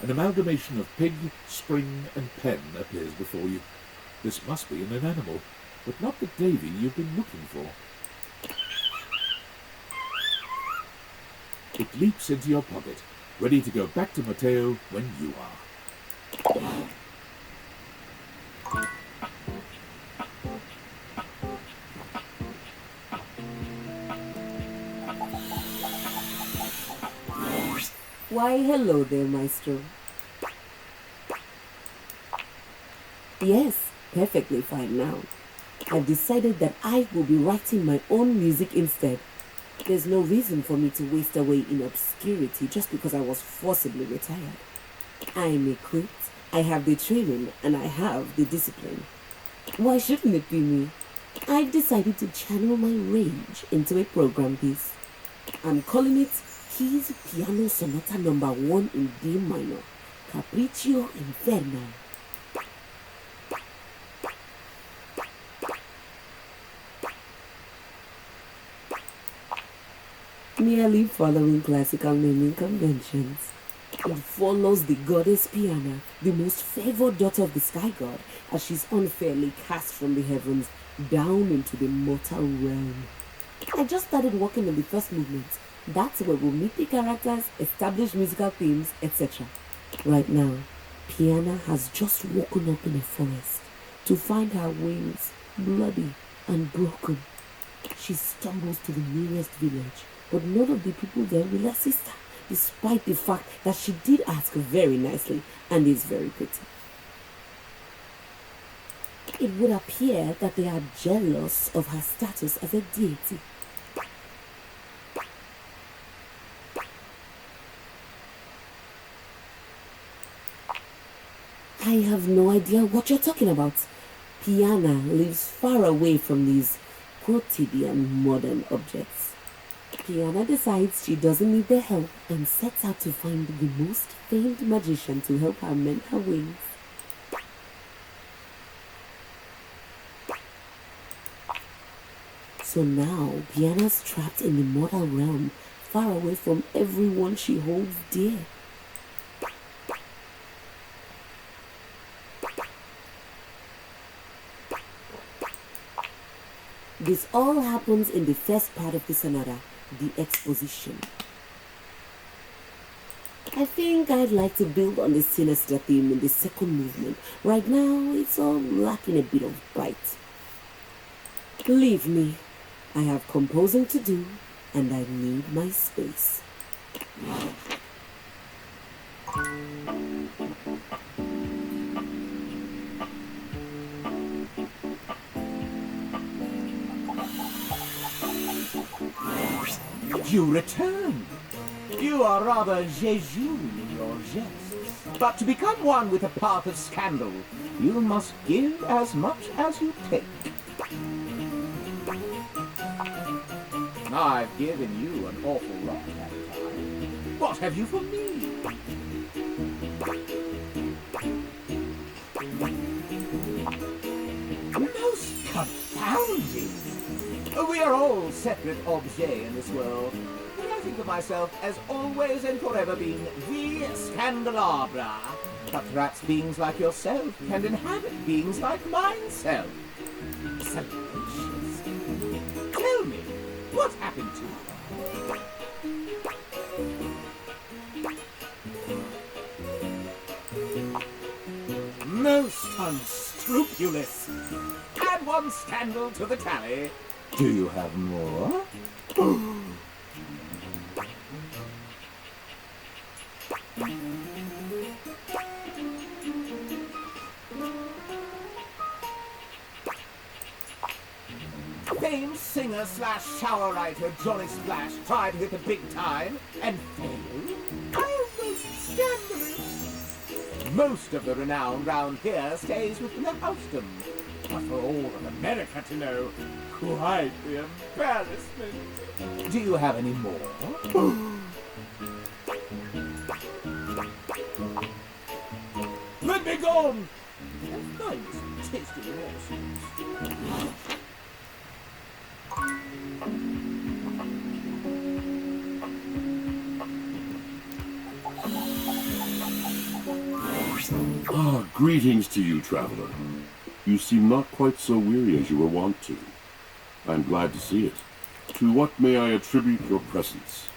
An amalgamation of pig, spring, and pen appears before you. This must be in an animal, but not the Davy you've been looking for. It leaps into your pocket, ready to go back to Matteo when you are. Why, hello there, Maestro. Yes, perfectly fine now. I've decided that I will be writing my own music instead. There's no reason for me to waste away in obscurity just because I was forcibly retired. I'm equipped, I have the training, and I have the discipline. Why shouldn't it be me? I've decided to channel my rage into a program piece. I'm calling it Keys Piano Sonata No. 1 in D minor, Capriccio Infernal. Merely following classical naming conventions. It follows the goddess Piana, the most favored daughter of the sky god, as she's unfairly cast from the heavens down into the mortal realm. I just started working on the first movement. That's where we'll meet the characters, establish musical themes, etc. Right now, Piana has just woken up in a forest to find her wings bloody and broken. She stumbles to the nearest village, but none of the people there will assist her, despite the fact that she did ask very nicely and is very pretty. It would appear that they are jealous of her status as a deity. I have no idea what you're talking about. Piana lives far away from these quotidian modern objects. Piana decides she doesn't need their help and sets out to find the most famed magician to help her mend her wings. So now Piana's trapped in the mortal realm, far away from everyone she holds dear. This all happens in the first part of the sonata, the exposition. I think I'd like to build on the sinister theme in the second movement. Right now, it's all lacking a bit of bite. Leave me. I have composing to do, and I need my space. You return. You are rather jejune in your jests. But to become one with a path of scandal, you must give as much as you take. I've given you an awful lot that time. What have you for me? Most confounding! We are all separate objets in this world. And I think of myself as always and forever being the Scandelabra. But perhaps beings like yourself can inhabit beings like myself. Salacious. Tell me, what happened to you? Most unscrupulous. Add one scandal to the tally. Do you have more? Famed singer slash shower writer Johnny Splash tried to hit the big time and failed. How most scandalous! Most of the renown round here stays within the housedom. But for all of America to know, quite the embarrassment. Do you have any more? Let me go! And find some tasty morsels. Ah, greetings to you, traveler. You seem not quite so weary as you were wont to. I am glad to see it. To what may I attribute your presence?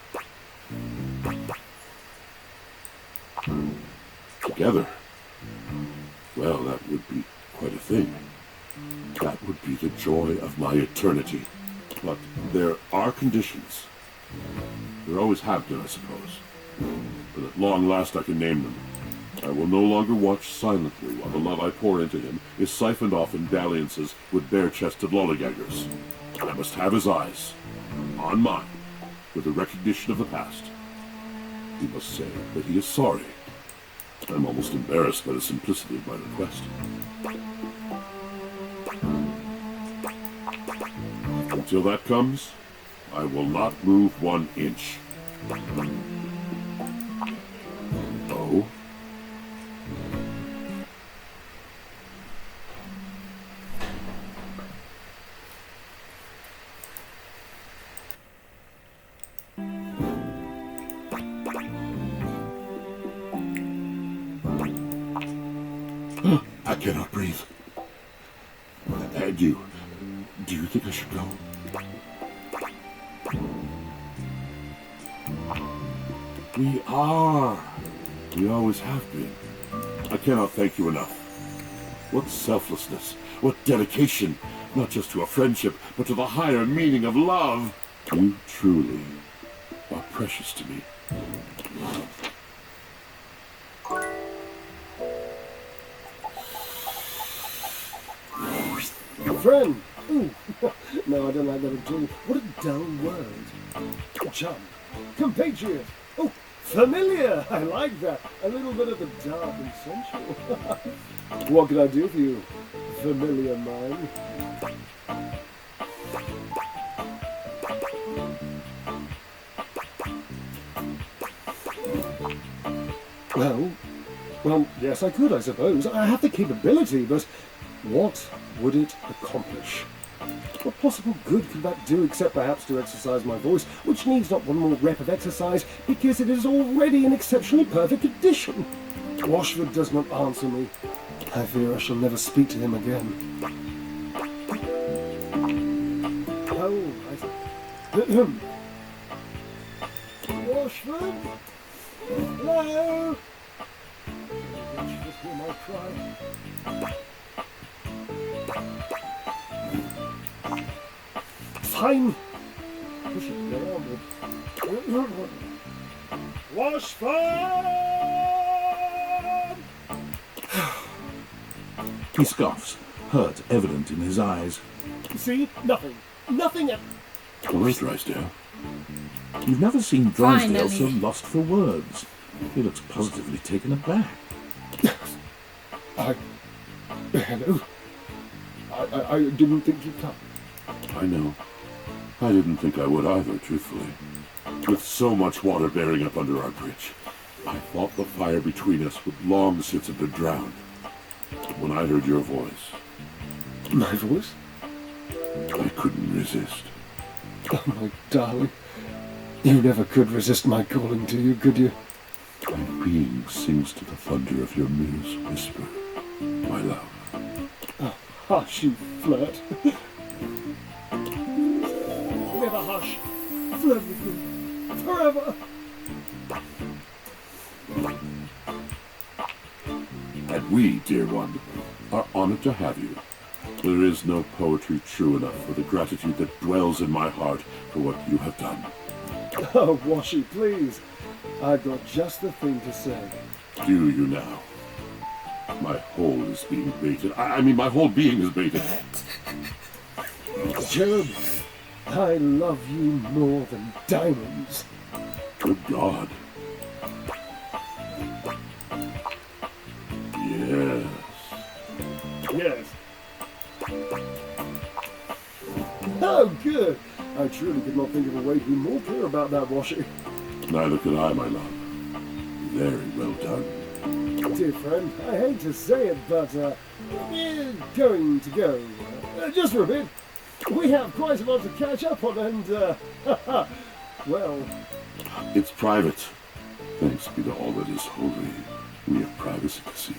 Together? Well, that would be quite a thing. That would be the joy of my eternity. But there are conditions. There always have been, I suppose. But at long last I can name them. I will no longer watch silently while the love I pour into him is siphoned off in dalliances with bare-chested lollygaggers. I must have his eyes on mine with a recognition of the past. He must say that he is sorry. I'm almost embarrassed by the simplicity of my request. Until that comes, I will not move 1 inch. Oh? I cannot breathe. And you? Do you think I should go? We are. We always have been. I cannot thank you enough. What selflessness, what dedication, not just to a friendship, but to the higher meaning of love. You truly are precious to me. Friend! Ooh, no, I don't like that at all. What a dull word. Chum. Compatriot. Oh, familiar. I like that. A little bit of the dark and sensual. What can I do for you, familiar mine? Well, yes, I could, I suppose. I have the capability, but what would it accomplish? What possible good could that do except perhaps to exercise my voice, which needs not one more rep of exercise because it is already in exceptionally perfect condition? Washford does not answer me. I fear I shall never speak to him again. Oh, Washford? Hello? Washford, hear my cry. Fine. Push it down. Washford! He scoffs, hurt evident in his eyes. See? Nothing. Nothing at... Well, there's Drysdale. You've never seen Drysdale so Finally. lost for words. He looks positively taken aback. Hello? I didn't think you'd come. I know. I didn't think I would either, truthfully. With so much water bearing up under our bridge, I thought the fire between us would long since have been drowned. But when I heard your voice, My voice? I couldn't resist. Oh, my darling. You never could resist my calling to you, could you? My being sings to the thunder of your mule's whisper, my love. Hush, you flirt. Never hush. Flirt with me. Forever. And we, dear one, are honored to have you. There is no poetry true enough for the gratitude that dwells in my heart for what you have done. Oh, Washy, please. I've got just the thing to say. Do you now? My whole is being baited. I mean, my whole being is baited. Job, I love you more than diamonds. Good God. Yes. Yes. Oh, good. I truly could not think of a way to be more clear about that, Washy. Neither could I, my love. Very well done. Dear friend, I hate to say it, but we're going to go. Just for a bit. We have quite a lot to catch up on, and, well... It's private. Thanks be to all that is holy. We have privacy to seek.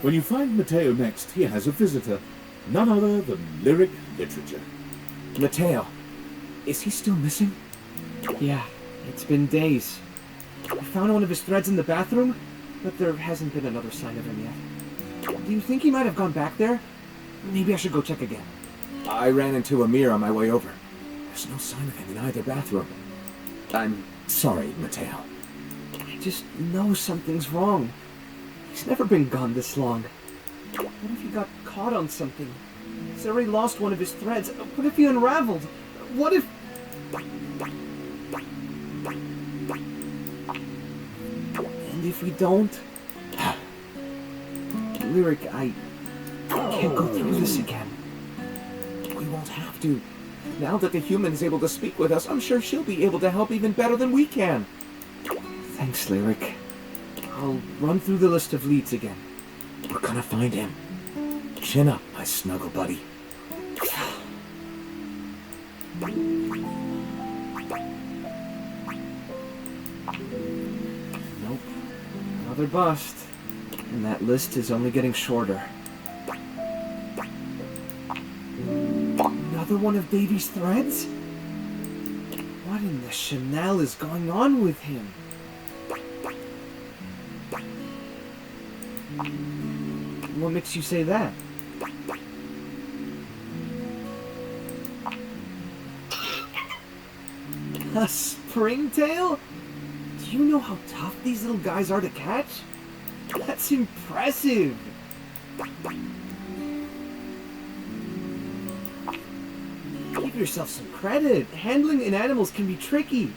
When you find Matteo next, he has a visitor. None other than Lyric Literature. Matteo, is he still missing? Yeah, it's been days. I found one of his threads in the bathroom, but there hasn't been another sign of him yet. Do you think he might have gone back there? Maybe I should go check again. I ran into Amir on my way over. There's no sign of him in either bathroom. I'm sorry, Matteo. I just know something's wrong. He's never been gone this long. What if he got caught on something? He's already lost one of his threads. What if he unraveled? What if... And if we don't? Lyric, I can't go through this again. We won't have to. Now that the human is able to speak with us, I'm sure she'll be able to help even better than we can. Thanks, Lyric. I'll run through the list of leads again. We're gonna find him. Chin up, my snuggle buddy. Nope. Another bust. And that list is only getting shorter. Another one of Davy's threads? What in the Chanel is going on with him? What makes you say that? A springtail? Do you know how tough these little guys are to catch? That's impressive! Give yourself some credit. Handling in animals can be tricky.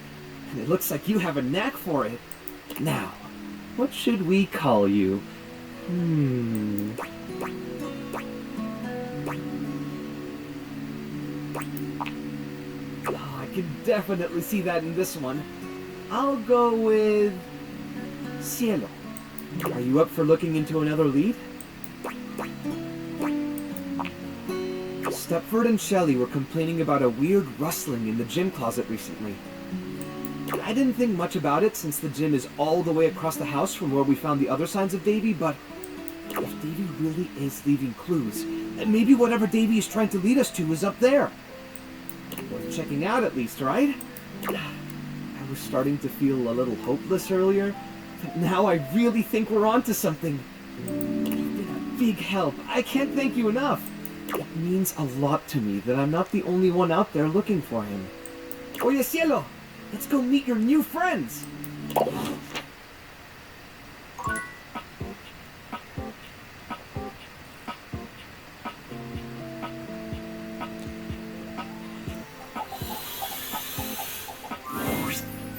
And it looks like you have a knack for it. Now, what should we call you? Oh, I can definitely see that in this one. I'll go with... Cielo. Are you up for looking into another lead? Stepford and Shelley were complaining about a weird rustling in the gym closet recently. I didn't think much about it since the gym is all the way across the house from where we found the other signs of Davy, but if Davy really is leaving clues, then maybe whatever Davy is trying to lead us to is up there. Worth checking out at least, right? I was starting to feel a little hopeless earlier, but now I really think we're onto something. You've been a big help. I can't thank you enough. It means a lot to me that I'm not the only one out there looking for him. Oye, Cielo! Let's go meet your new friends!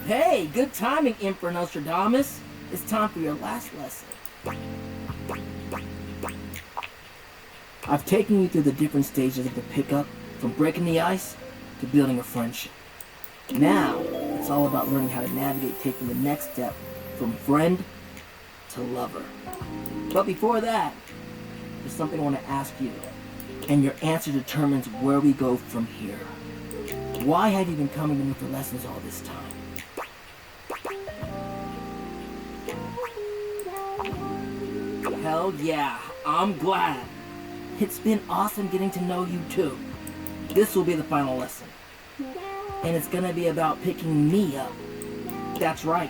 Hey, good timing, Emperor Nostradamus. It's time for your last lesson. I've taken you through the different stages of the pickup, from breaking the ice to building a friendship. Now, it's all about learning how to navigate taking the next step from friend to lover. But before that, there's something I want to ask you, and your answer determines where we go from here. Why have you been coming to me for lessons all this time? Hell yeah, I'm glad. It's been awesome getting to know you too. This will be the final lesson. And it's gonna be about picking me up. That's right.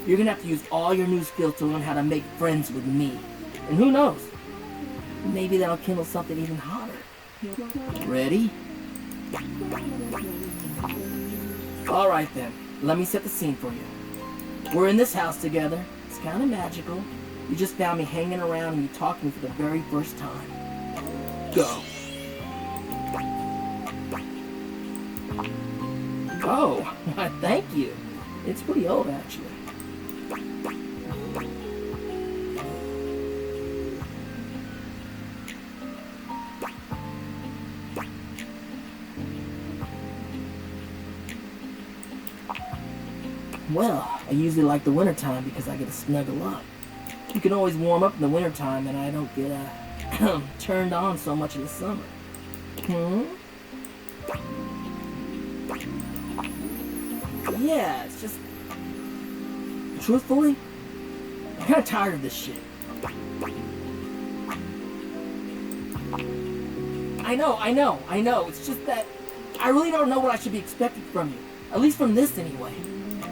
You're gonna have to use all your new skills to learn how to make friends with me. And who knows? Maybe that'll kindle something even hotter. Ready? Alright then, let me set the scene for you. We're in this house together. It's kind of magical. You just found me hanging around and you talked to me for the very first time. Go. Oh, thank you. It's pretty old, actually. Well, I usually like the wintertime because I get to snuggle up. You can always warm up in the wintertime and I don't get turned on so much in the summer. Yeah, it's just... Truthfully, I'm kinda tired of this shit. I know. It's just that I really don't know what I should be expecting from you. At least from this, anyway.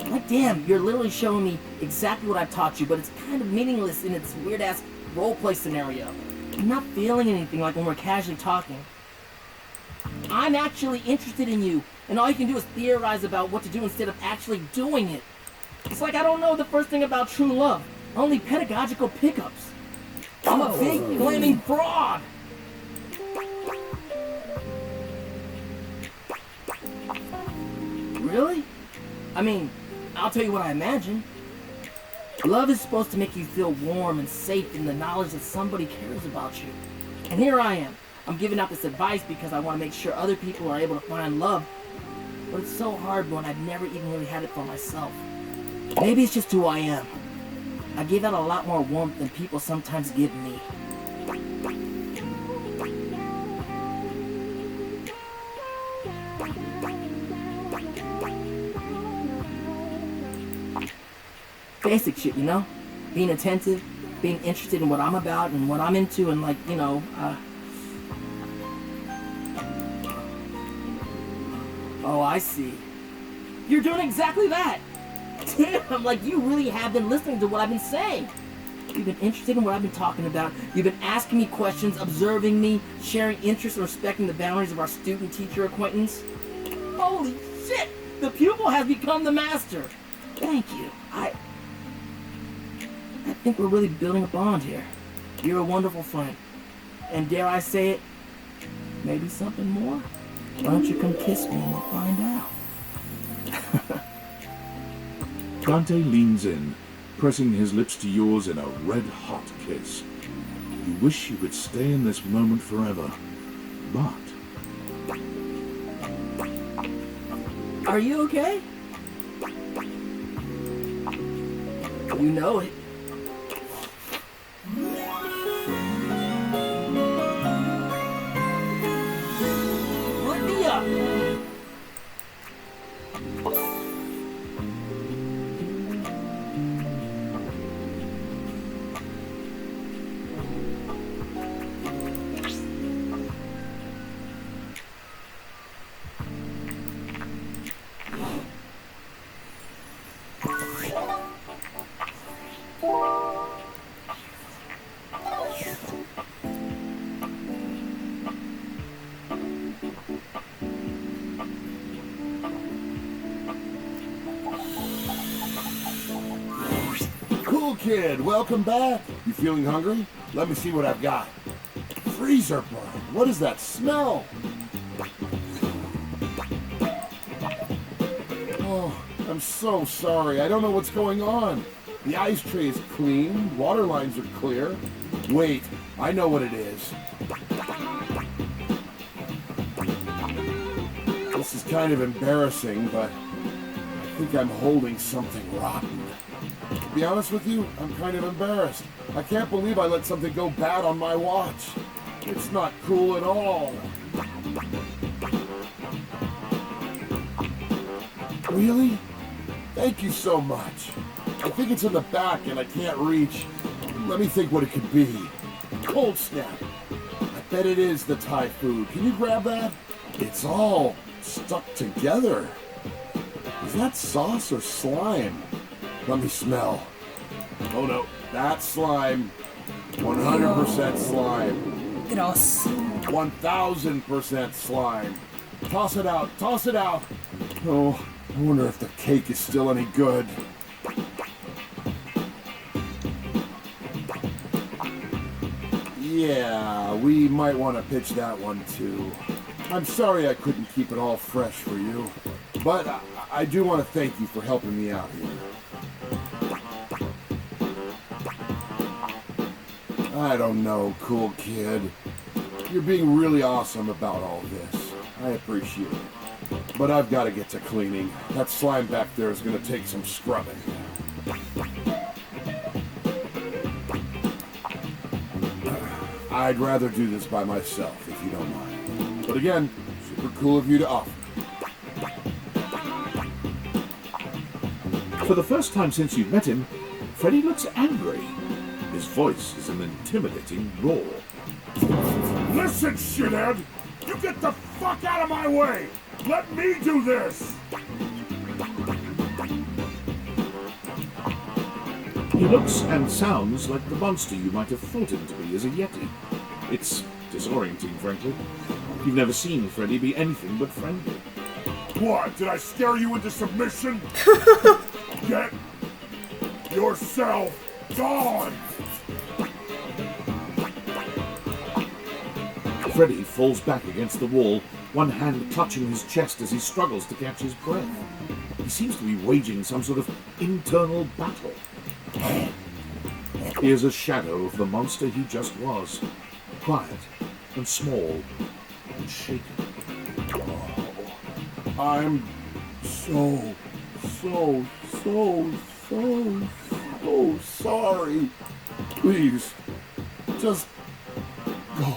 Like, damn, you're literally showing me exactly what I've taught you, but it's kind of meaningless in its weird-ass roleplay scenario. I'm not feeling anything like when we're casually talking. I'm actually interested in you, and all you can do is theorize about what to do instead of actually doing it. It's like I don't know the first thing about true love, only pedagogical pickups. I'm a big flaming fraud! Really? I mean, I'll tell you what I imagine. Love is supposed to make you feel warm and safe in the knowledge that somebody cares about you. And here I am. I'm giving out this advice because I want to make sure other people are able to find love. But it's so hard when I've never even really had it for myself. Maybe it's just who I am. I give out a lot more warmth than people sometimes give me. Basic shit, you know? Being attentive, being interested in what I'm about and what I'm into, and like, you know, Oh, I see. You're doing exactly that! Damn, like you really have been listening to what I've been saying. You've been interested in what I've been talking about. You've been asking me questions, observing me, sharing interest and respecting the boundaries of our student-teacher acquaintance. Holy shit! The pupil has become the master! Thank you. I think we're really building a bond here. You're a wonderful friend. And dare I say it, maybe something more? Why don't you come kiss me and we'll find out? Dante leans in, pressing his lips to yours in a red-hot kiss. You wish you could stay in this moment forever, but... Are you okay? You know it. Let me up! Cool kid, welcome back. You feeling hungry? Let me see what I've got. Freezer burn. What is that smell? Oh, I'm so sorry. I don't know what's going on. The ice tray is clean. Water lines are clear. Wait, I know what it is. This is kind of embarrassing, but I think I'm holding something rotten. To be honest with you, I'm kind of embarrassed. I can't believe I let something go bad on my watch. It's not cool at all. Really? Thank you so much. I think it's in the back and I can't reach. Let me think what it could be. Cold Snap. I bet it is the Thai food. Can you grab that? It's all stuck together. Is that sauce or slime? Let me smell. Oh no, that's slime. 100% slime. Gross. 1000% slime. Toss it out, toss it out. Oh, I wonder if the cake is still any good. Yeah, we might want to pitch that one too. I'm sorry I couldn't keep it all fresh for you, but I do want to thank you for helping me out here. I don't know, cool kid. You're being really awesome about all this. I appreciate it. But I've got to get to cleaning. That slime back there is going to take some scrubbing. I'd rather do this by myself, if you don't mind. But again, super cool of you to offer. For the first time since you've met him, Freddy looks angry. His voice is an intimidating roar. Listen, shithead! You get the fuck out of my way! Let me do this! He looks and sounds like the monster you might have thought him to be as a Yeti. It's disorienting, frankly. You've never seen Freddy be anything but friendly. What? Did I scare you into submission? Get yourself gone! Freddy falls back against the wall, one hand clutching his chest as he struggles to catch his breath. He seems to be waging some sort of internal battle. He is a shadow of the monster he just was. Quiet and small and shaken. I'm so sorry. Please, just go.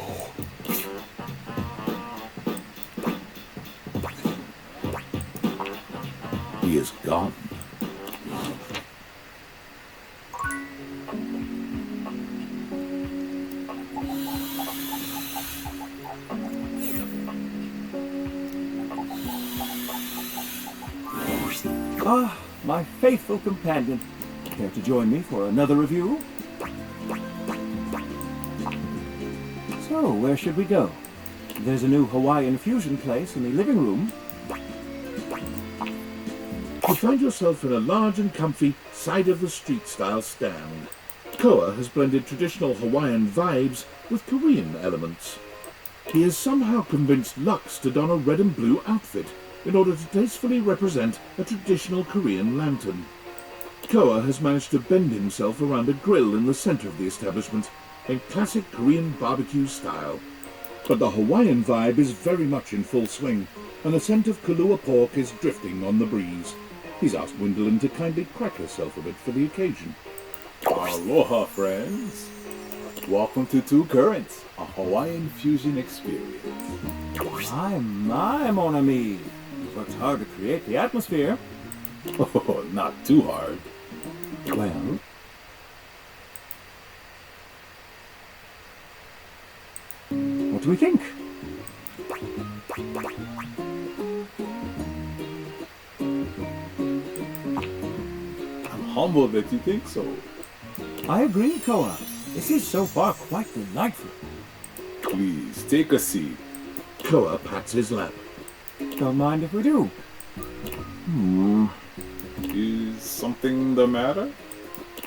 He is gone. Ah, my faithful companion. Care to join me for another review? So, where should we go? There's a new Hawaiian fusion place in the living room. You find yourself in a large and comfy side-of-the-street style stand. Koa has blended traditional Hawaiian vibes with Korean elements. He has somehow convinced Lux to don a red and blue outfit in order to tastefully represent a traditional Korean lantern. Koa has managed to bend himself around a grill in the center of the establishment in classic Korean barbecue style. But the Hawaiian vibe is very much in full swing, and the scent of Kalua pork is drifting on the breeze. He's asked Gwendolyn to kindly crack herself a bit for the occasion. Aloha, friends. Welcome to Two Currents, a Hawaiian fusion experience. My mon ami. You've worked hard to create the atmosphere. Oh, not too hard. Well, what do we think? I'm humbled that you think so. I agree, Koa. This is so far quite delightful. Please, take a seat. Koa pats his lap. Don't mind if we do. Is something the matter?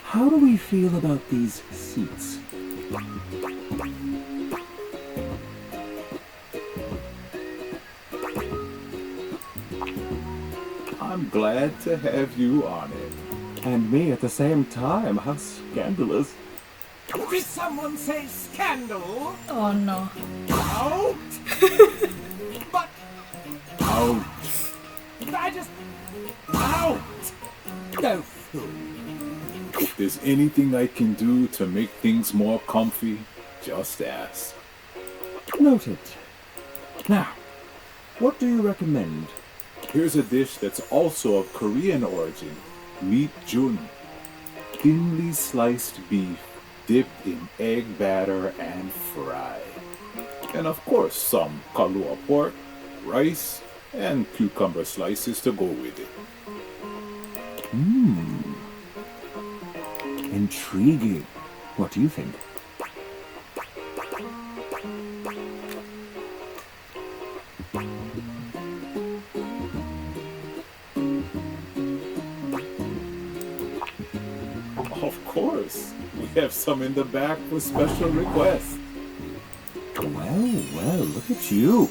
How do we feel about these seats? I'm glad to have you on it. And me at the same time. How scandalous. Did someone say scandal? Oh no. Out! But Out. I just... Out! Go fool. If there's anything I can do to make things more comfy, just ask. Noted. Now, what do you recommend? Here's a dish that's also of Korean origin. Meat jun. Thinly sliced beef dipped in egg batter and fried. And of course some kalua pork, rice, and cucumber slices to go with it. Intriguing. What do you think? Of course. We have some in the back for special requests. Well, well, look at you.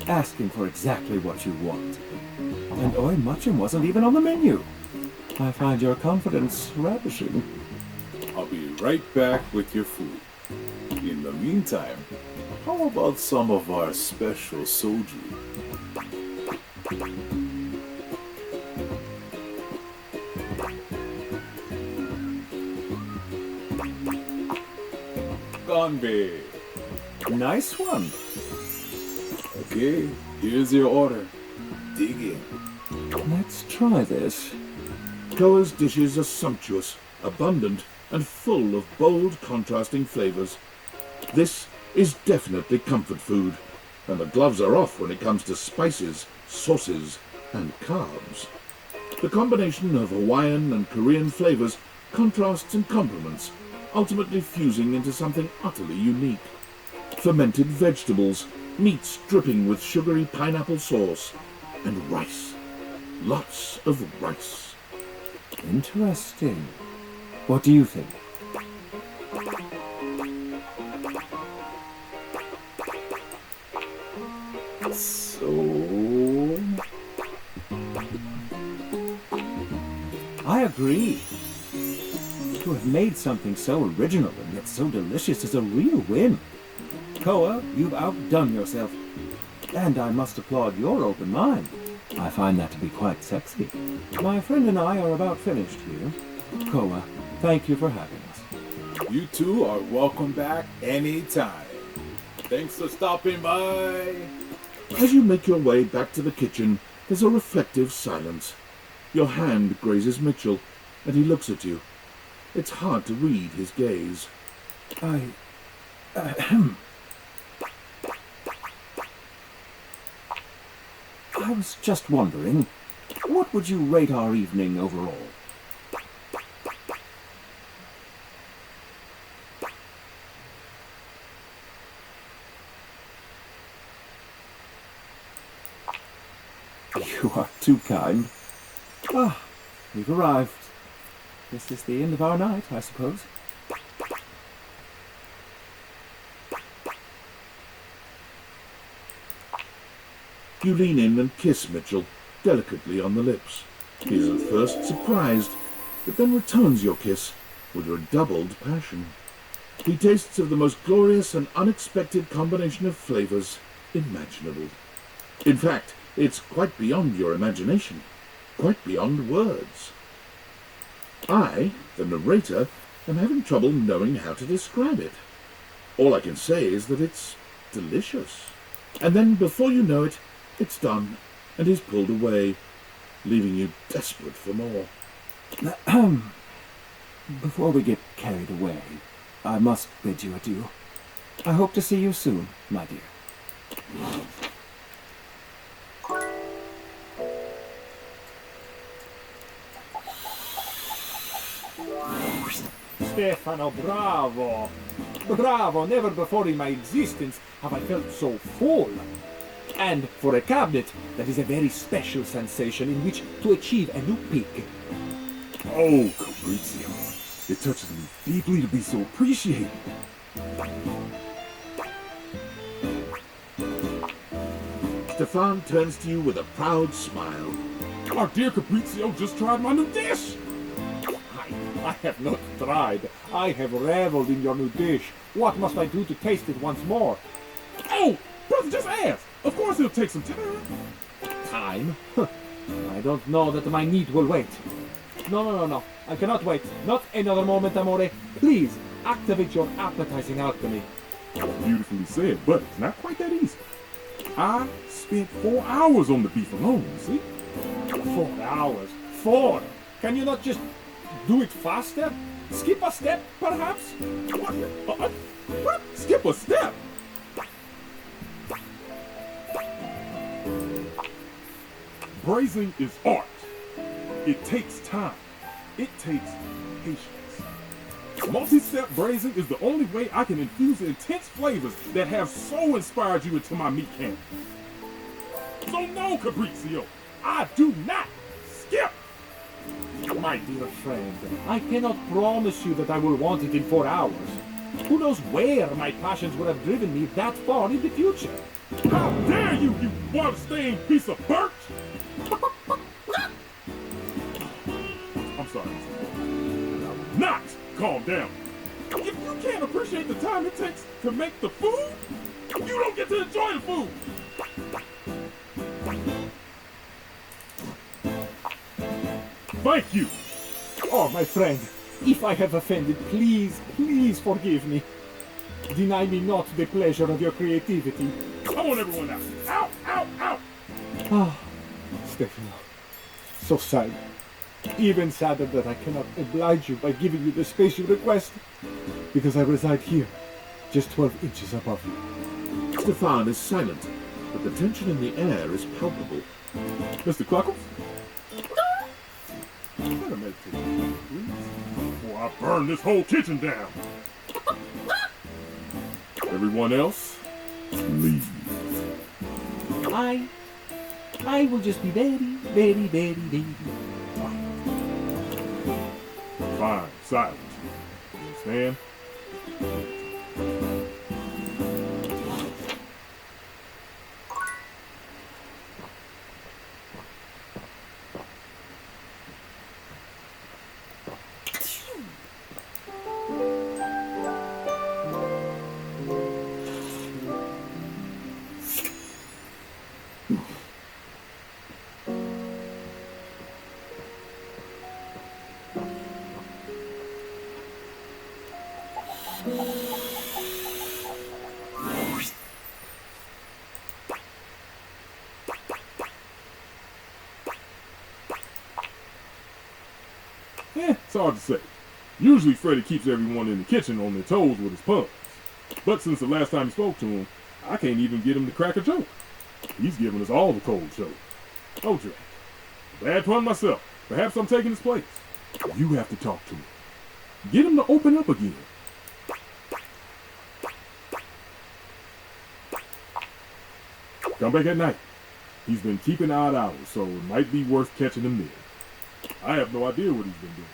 Asking for exactly what you want. And Oi Muchin wasn't even on the menu. I find your confidence ravishing. I'll be right back with your food. In the meantime, how about some of our special soju? Gonbe. Nice one. Okay, here's your order. Dig in. Let's try this. Koa's dishes are sumptuous, abundant, and full of bold, contrasting flavors. This is definitely comfort food, and the gloves are off when it comes to spices, sauces, and carbs. The combination of Hawaiian and Korean flavors contrasts and complements, ultimately fusing into something utterly unique. Fermented vegetables, meats dripping with sugary pineapple sauce, and rice. Lots of rice. Interesting. What do you think? So... I agree. To have made something so original and yet so delicious is a real win. Koa, you've outdone yourself. And I must applaud your open mind. I find that to be quite sexy. My friend and I are about finished here. Koa, thank you for having us. You two are welcome back anytime. Thanks for stopping by. As you make your way back to the kitchen, there's a reflective silence. Your hand grazes Mitchell, and he looks at you. It's hard to read his gaze. I was just wondering, what would you rate our evening overall? You are too kind. Ah, we've arrived. This is the end of our night, I suppose. You lean in and kiss Mitchell, delicately on the lips. He is at first surprised, but then returns your kiss with redoubled passion. He tastes of the most glorious and unexpected combination of flavors imaginable. In fact, it's quite beyond your imagination, quite beyond words. I, the narrator, am having trouble knowing how to describe it. All I can say is that it's delicious. And then, before you know it, it's done, and he's pulled away, leaving you desperate for more. Before we get carried away, I must bid you adieu. I hope to see you soon, my dear. Stefano, bravo! Bravo! Never before in my existence have I felt so full. And for a cabinet, that is a very special sensation in which to achieve a new peak. Oh, Fabrizio, it touches me deeply to be so appreciated. Stefan turns to you with a proud smile. Our dear Fabrizio just tried my new dish. I have not tried. I have reveled in your new dish. What must I do to taste it once more? Oh, brother, just ask. Of course it'll take some time. Time? I don't know that my need will wait. No. I cannot wait. Not another moment, amore. Please, activate your appetizing alchemy. Beautifully said, but it's not quite that easy. I spent 4 hours on the beef alone, you see? 4 hours? 4? Can you not just do it faster? Skip a step, perhaps? What? Skip a step? Braising is art. It takes time. It takes patience. Multi-step braising is the only way I can infuse intense flavors that have so inspired you into my meat candy. So no, Fabrizio, I do not skip. my dear friend, I cannot promise you that I will want it in 4 hours. Who knows where my passions would have driven me that far in the future? How dare you, you water-stained piece of birch! I'm sorry, Mr. And I will not calm down. If you can't appreciate the time it takes to make the food, you don't get to enjoy the food! Thank you! Oh, my friend, if I have offended, please, please forgive me. Deny me not the pleasure of your creativity. I want everyone out! Out! Out! Out! Ah, Stefano, so sad. Even sadder that I cannot oblige you by giving you the space you request, because I reside here, just 12 inches above you. Stefan is silent, but the tension in the air is palpable. Mr. Cluckles? Better make this, please, before I burn this whole kitchen down. Everyone else, leave. I will just be very, very, very, very Fine, silent. Understand? It's hard to say. Usually Freddy keeps everyone in the kitchen on their toes with his puns. But since the last time you spoke to him, I can't even get him to crack a joke. He's giving us all the cold show. Oh, Jack. Bad pun myself. Perhaps I'm taking his place. You have to talk to him. Get him to open up again. Come back at night. He's been keeping odd hours, so it might be worth catching him there. I have no idea what he's been doing,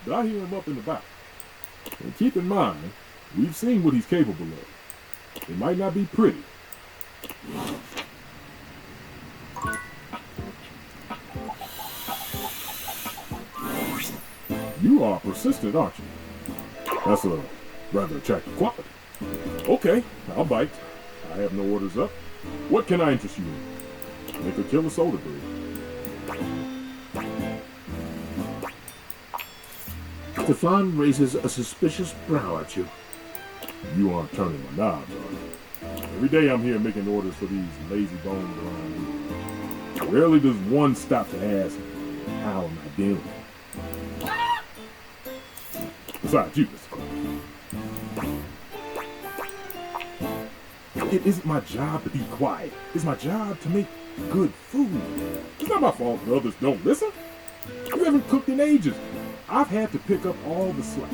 but I hear him up and about. And keep in mind, we've seen what he's capable of. It might not be pretty. You are persistent, aren't you? That's a rather attractive quality. Okay, I'll bite. I have no orders up. What can I interest you in? Make a killer soda bread. Stefan raises a suspicious brow at you. You aren't turning my knobs, are you? Every day I'm here making orders for these lazy bones around here. Rarely does one stop to ask, how am I doing? Besides you, Mr. Clark. It isn't my job to be quiet. It's my job to make good food. It's not my fault that others don't listen. You haven't cooked in ages. I've had to pick up all the slack.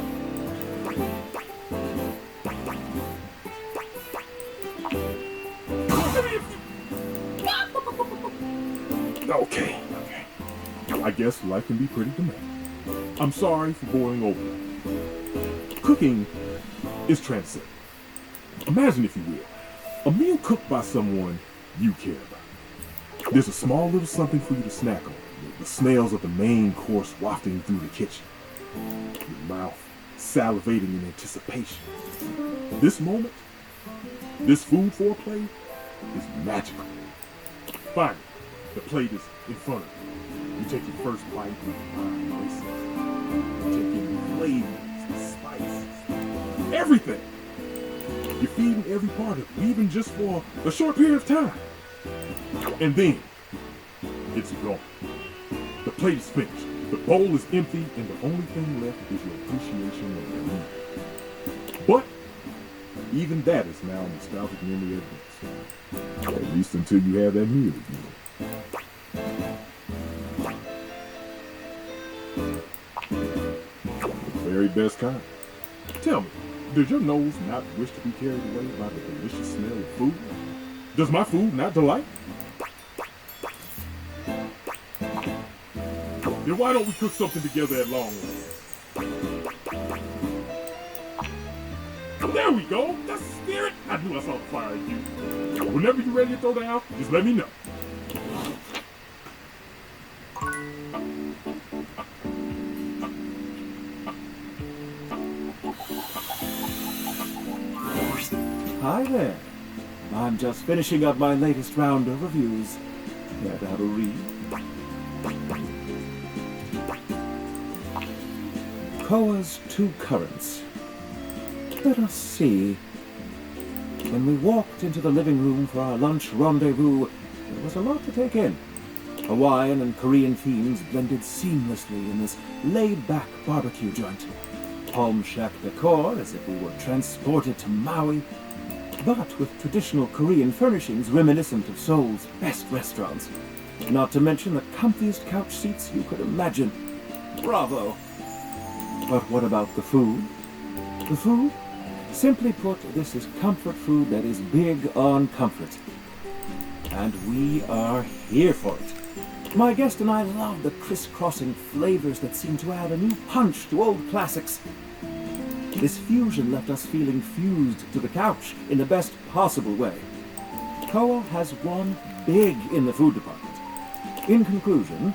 Okay. I guess life can be pretty demanding. I'm sorry for boring over. Cooking is transcendent. Imagine, if you will, a meal cooked by someone you care about. There's a small little something for you to snack on. The smells of the main course wafting through the kitchen. Your mouth salivating in anticipation. This moment, this food foreplay, is magical. Finally, the plate is in front of you. You take your first bite with your mind racing. You take in the flavors, the spices, everything. You're feeding every part of it, even just for a short period of time. And then, it's gone. The plate is finished. The bowl is empty, and the only thing left is your appreciation of the meal. But even that is now a nostalgic memory at best. At least until you have that meal again. The very best kind. Tell me, does your nose not wish to be carried away by the delicious smell of food? Does my food not delight? Then why don't we cook something together at long last? There we go. That's the spirit. I knew I saw the fire in you. Whenever you're ready to throw down, just let me know. Hi there. I'm just finishing up my latest round of reviews. Care to have a read? Koa's Two Currents. Let us see. When we walked into the living room for our lunch rendezvous, there was a lot to take in. Hawaiian and Korean themes blended seamlessly in this laid-back barbecue joint. Palm shack decor as if we were transported to Maui, but with traditional Korean furnishings reminiscent of Seoul's best restaurants. Not to mention the comfiest couch seats you could imagine. Bravo! But what about the food? The food? Simply put, this is comfort food that is big on comfort. And we are here for it. My guest and I love the crisscrossing flavors that seem to add a new punch to old classics. This fusion left us feeling fused to the couch in the best possible way. Koa has won big in the food department. In conclusion,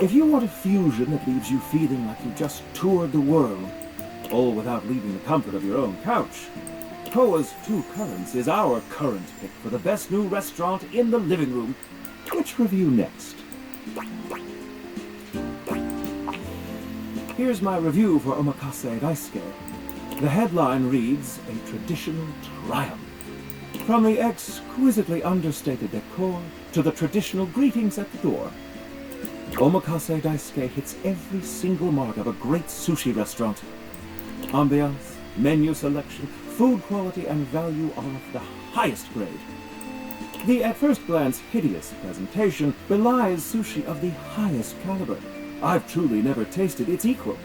if you want a fusion that leaves you feeling like you just toured the world, all without leaving the comfort of your own couch, Koa's Two Currents is our current pick for the best new restaurant in the living room. Which review next? Here's my review for Omakase Daisuke. The headline reads, A Traditional Triumph. From the exquisitely understated decor to the traditional greetings at the door, Omakase Daisuke hits every single mark of a great sushi restaurant. Ambiance, menu selection, food quality, and value are of the highest grade. The at first glance hideous presentation belies sushi of the highest caliber. I've truly never tasted its equal.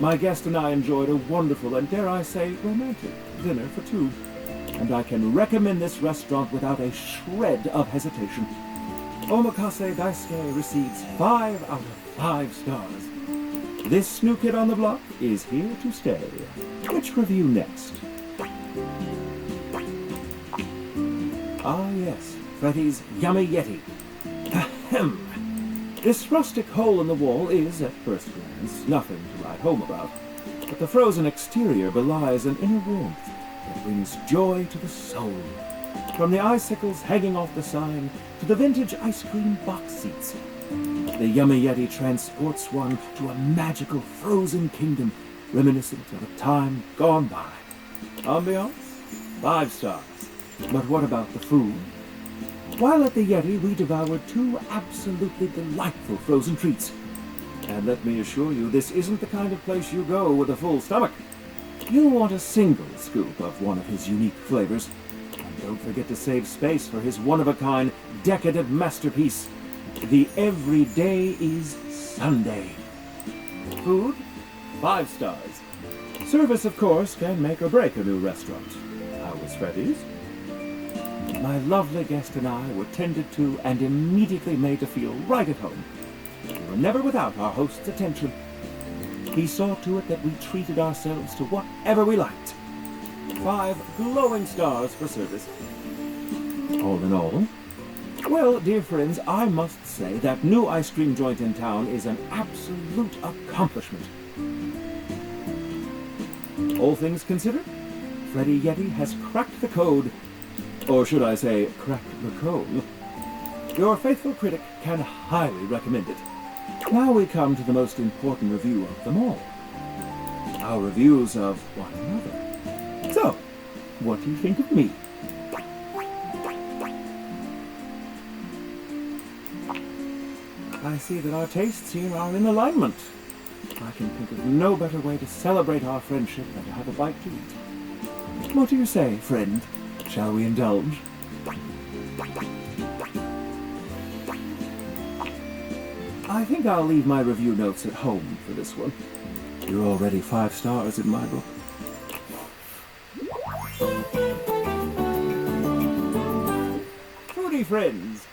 My guest and I enjoyed a wonderful and, dare I say, romantic dinner for two, and I can recommend this restaurant without a shred of hesitation. Omakase Daisuke receives 5 out of 5 stars. This new kid on the block is here to stay. Which review next? Ah yes, Freddy's Yummy Yeti. Ahem. This rustic hole in the wall is, at first glance, nothing to write home about, but the frozen exterior belies an inner warmth that brings joy to the soul. From the icicles hanging off the sign to the vintage ice cream box seats, the Yummy Yeti transports one to a magical frozen kingdom reminiscent of a time gone by. Ambiance? 5 stars. But what about the food? While at the Yeti, we devoured 2 absolutely delightful frozen treats. And let me assure you, this isn't the kind of place you go with a full stomach. You'll want a single scoop of one of his unique flavors. And don't forget to save space for his one-of-a-kind, decadent masterpiece, the Everyday is Sunday. Food? 5 stars. Service, of course, can make or break a new restaurant. How was Freddy's? My lovely guest and I were tended to and immediately made to feel right at home. We were never without our host's attention. He saw to it that we treated ourselves to whatever we liked. 5 glowing stars for service. All in all, well, dear friends, I must say that new ice cream joint in town is an absolute accomplishment. All things considered, Freddy Yeti has cracked the code. Or should I say, cracked the code. Your faithful critic can highly recommend it. Now we come to the most important review of them all. Our reviews of one another. So, what do you think of me? I see that our tastes here are in alignment. I can think of no better way to celebrate our friendship than to have a bite to eat. What do you say, friend? Shall we indulge? I think I'll leave my review notes at home for this one. You're already 5 stars in my book. Foodie friends!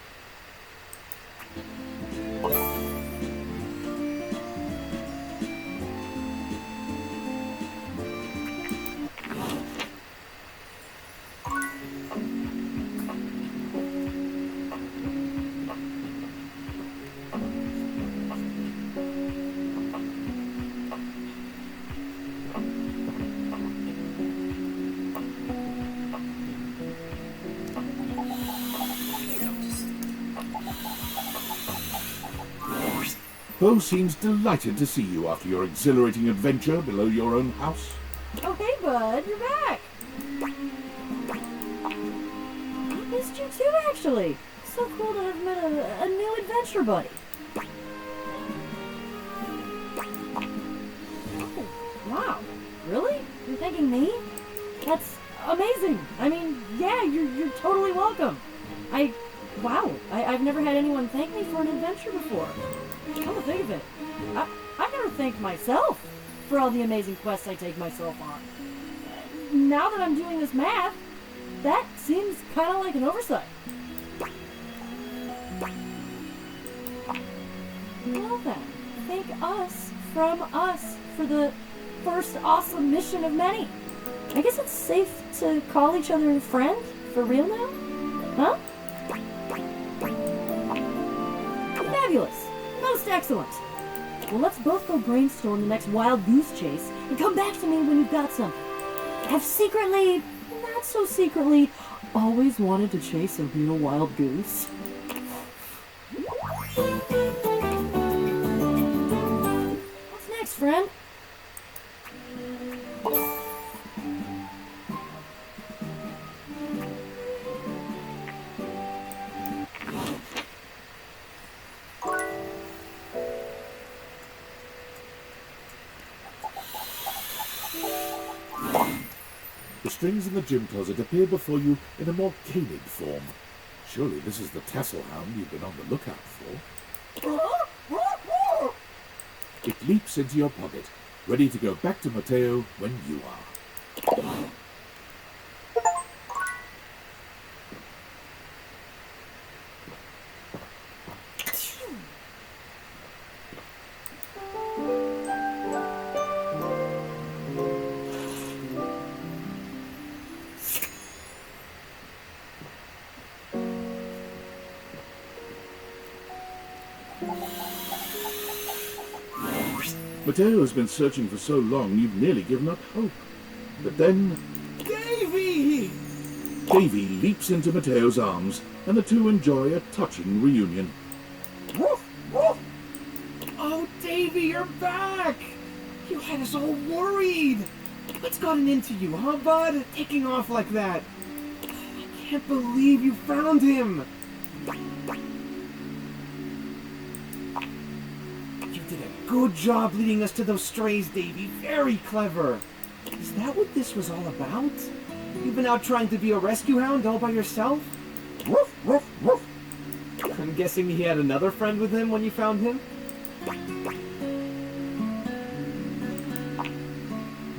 Bo seems delighted to see you after your exhilarating adventure below your own house. Oh, hey, bud, you're back. I missed you too, actually. So cool to have met a new adventure buddy. Oh, wow. Really? You're thanking me? That's amazing. I mean, yeah, you're totally welcome. Wow, I've never had anyone thank me for an adventure before. Come to think of it, I've never thanked myself for all the amazing quests I take myself on. Now that I'm doing this math, that seems kind of like an oversight. Well then, thank us from us for the first awesome mission of many. I guess it's safe to call each other friend for real now? Huh? Fabulous. Most excellent. Well, let's both go brainstorm the next wild goose chase and come back to me when you've got something. I've secretly, not so secretly, always wanted to chase a real wild goose. What's next, friend? The strings in the gym closet appear before you in a more canid form. Surely this is the tassel hound you've been on the lookout for. It leaps into your pocket, ready to go back to Mateo when you are. Mateo has been searching for so long you've nearly given up hope. But then... Davy! Davy leaps into Mateo's arms, and the two enjoy a touching reunion. Woof, woof. Oh, Davy, you're back! You had us all worried! What's gotten into you, huh, bud? Taking off like that? I can't believe you found him! You did a good job leading us to those strays, Davy. Very clever. Is that what this was all about? You've been out trying to be a rescue hound all by yourself? Woof, woof, woof. I'm guessing he had another friend with him when you found him?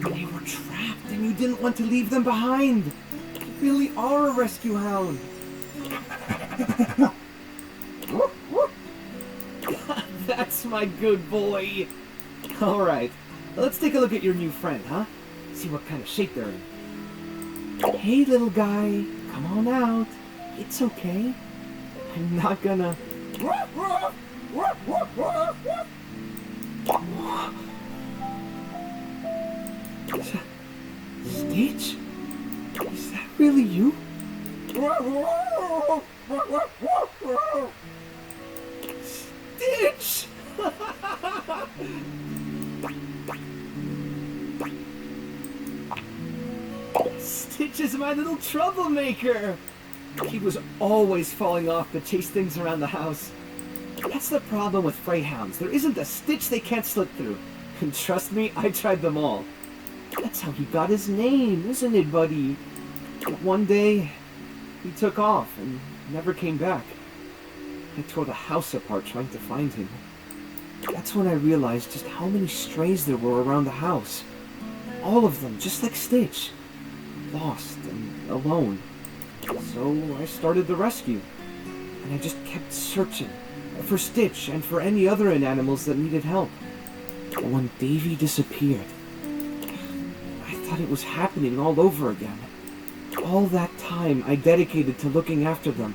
They were trapped and you didn't want to leave them behind. You really are a rescue hound. That's my good boy. Alright, let's take a look at your new friend, huh? See what kind of shape they're in. Hey, little guy, come on out. It's okay. I'm not gonna... Stitch? Is that really you? Stitch! Stitch is my little troublemaker! He was always falling off to chase things around the house. That's the problem with Freyhounds. There isn't a stitch they can't slip through. And trust me, I tried them all. That's how he got his name, isn't it, buddy? But one day, he took off and never came back. I tore the house apart trying to find him. That's when I realized just how many strays there were around the house. All of them, just like Stitch. Lost and alone. So I started the rescue. And I just kept searching for Stitch and for any other animals that needed help. But when Davy disappeared, I thought it was happening all over again. All that time I dedicated to looking after them,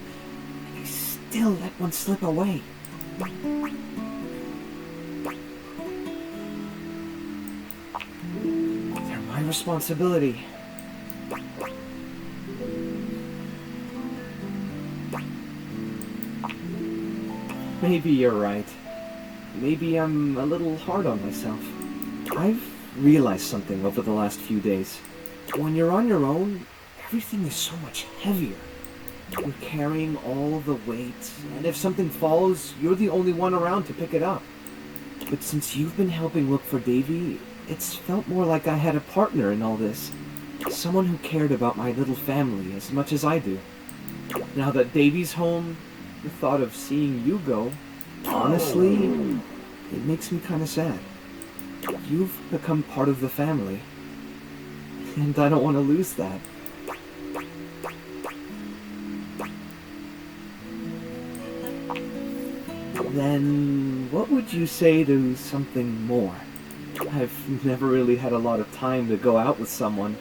and I still let one slip away. They're my responsibility. Maybe you're right. maybe I'm a little hard on myself. I've realized something over the last few days. When you're on your own, everything is so much heavier. You're carrying all the weight, and if something falls, you're the only one around to pick it up. But since you've been helping look for Davy, it's felt more like I had a partner in all this. Someone who cared about my little family as much as I do. Now that Davy's home, the thought of seeing you go, honestly, it makes me kind of sad. You've become part of the family, and I don't want to lose that. Then, what would you say to something more? I've never really had a lot of time to go out with someone,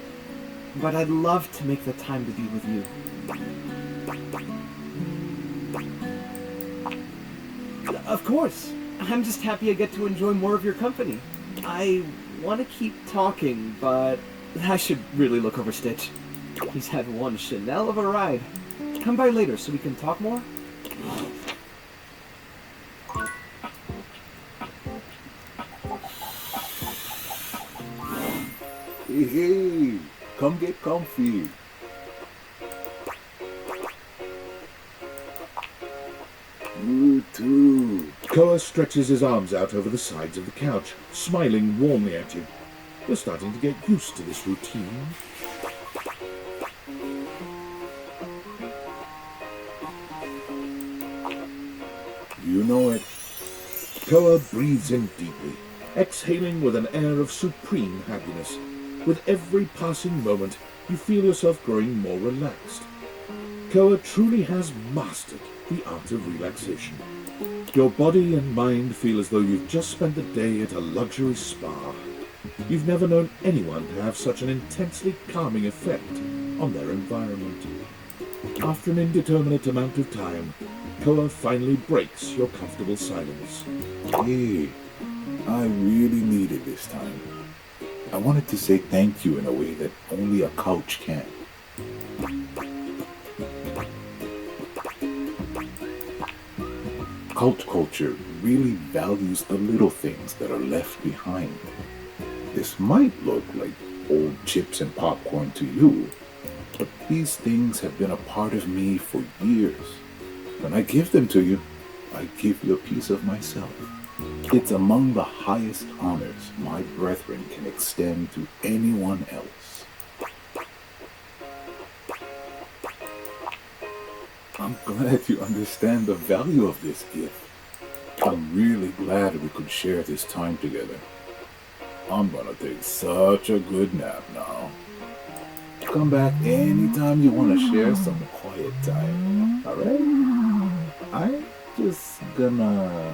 but I'd love to make the time to be with you. Of course. I'm just happy I get to enjoy more of your company. I want to keep talking, but I should really look over Stitch. He's had one Chanel of a ride. Come by later so we can talk more? Hey, come get comfy. You too. Koa stretches his arms out over the sides of the couch, smiling warmly at you. You're starting to get used to this routine. You know it. Koa breathes in deeply, exhaling with an air of supreme happiness. With every passing moment, you feel yourself growing more relaxed. Koa truly has mastered the art of relaxation. Your body and mind feel as though you've just spent the day at a luxury spa. You've never known anyone to have such an intensely calming effect on their environment. After an indeterminate amount of time, Koa finally breaks your comfortable silence. Hey, I really needed this time. I wanted to say thank you in a way that only a couch can. Cult culture really values the little things that are left behind. This might look like old chips and popcorn to you, but these things have been a part of me for years. When I give them to you, I give you a piece of myself. It's among the highest honors my brethren can extend to anyone else. I'm glad you understand the value of this gift. I'm really glad we could share this time together. I'm gonna take such a good nap now. Come back anytime you want to share some quiet time, alright? I'm just gonna...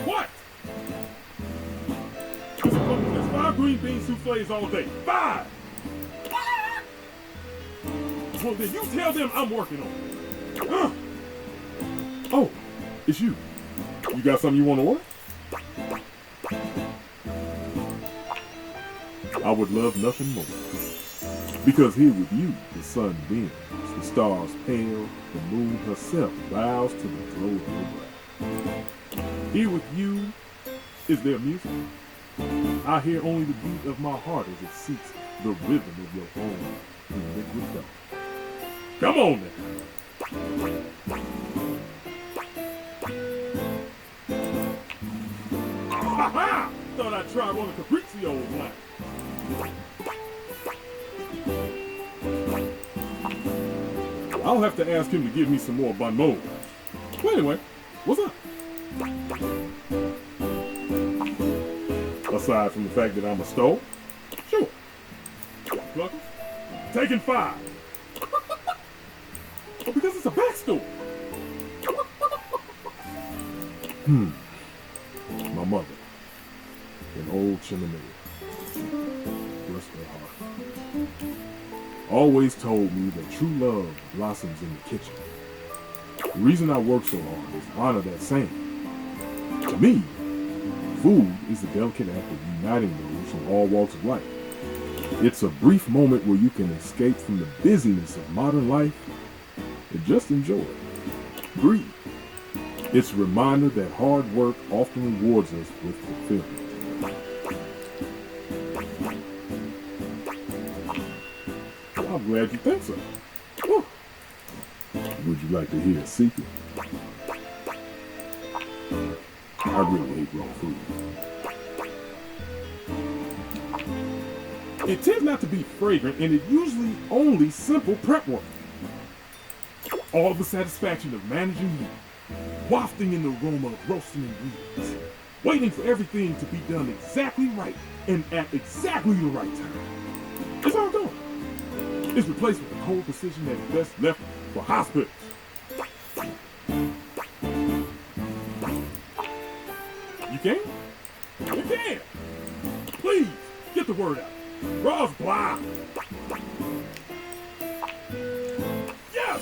What? There's 5 green bean soufflés all day. 5! Well, then you tell them I'm working on it. Oh, it's you. You got something you want to order? I would love nothing more. Because here with you, the sun beams, the stars pale, the moon herself bows to the glow of your brow. Here with you is their music. I hear only the beat of my heart as it seeks the rhythm of your home in liquid dawn. Come on now. Ha ha! Thought I'd try one of Capriccio's line. I'll have to ask him to give me some more Bonbon. Well, anyway, what's up? Aside from the fact that I'm a stove? Sure. Plucker? Taking 5. Oh, because it's a backstory. My mother, an old Chimney, bless her heart, always told me that true love blossoms in the kitchen. The reason I work so hard is to honor that saying. To me, Food is the delicate act of uniting those from all walks of life. It's a brief moment where you can escape from the busyness of modern life and just enjoy it. Breathe. It's a reminder that hard work often rewards us with fulfillment. Well, I'm glad you think so. Whew. Would you like to hear a secret? I really hate raw food. It tends not to be fragrant, and it usually only simple prep work. All the satisfaction of managing heat, wafting in the aroma of roasting ingredients, waiting for everything to be done exactly right and at exactly the right time. It's all gone. It's replaced with the cold precision that is best left for hospitals. You can? You can! Please, get the word out. Raw's blah! Yes!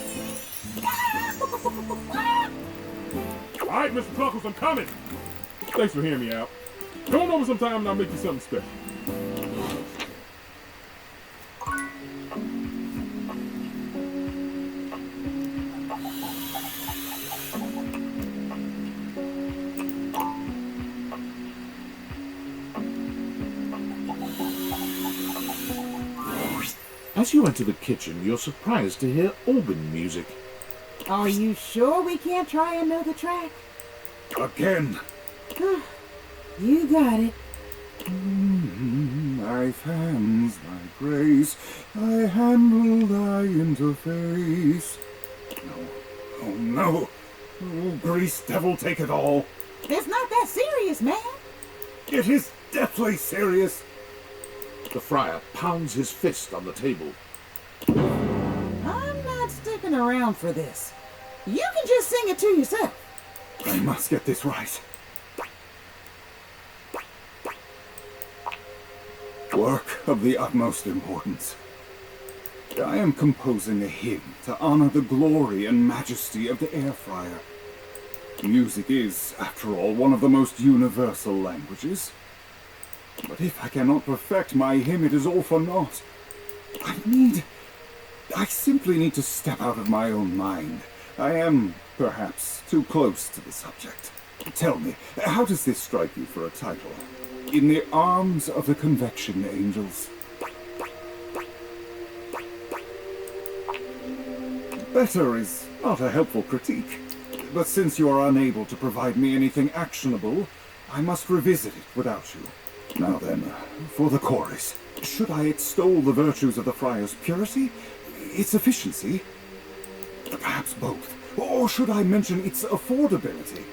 Alright, Mr. Cluckles, I'm coming! Thanks for hearing me out. Come on over sometime and I'll make you something special. As you enter the kitchen, you're surprised to hear organ music. Are you sure we can't try another track? Again. You got it. Thy hands, thy grace, I handle thy interface. No, oh no. Oh, grease devil, take it all. It's not that serious, man. It is deathly serious. The friar pounds his fist on the table. I'm not sticking around for this. You can just sing it to yourself. I must get this right. Work of the utmost importance. I am composing a hymn to honor the glory and majesty of the air fryer. Music is, after all, one of the most universal languages. But if I cannot perfect my hymn, it is all for naught. I simply need to step out of my own mind. I am, perhaps, too close to the subject. Tell me, how does this strike you for a title? In the arms of the convection angels. Better is not a helpful critique. But since you are unable to provide me anything actionable, I must revisit it without you. Now then, for the chorus. Should I extol the virtues of the friar's purity? Its efficiency? Perhaps both. Or should I mention its affordability?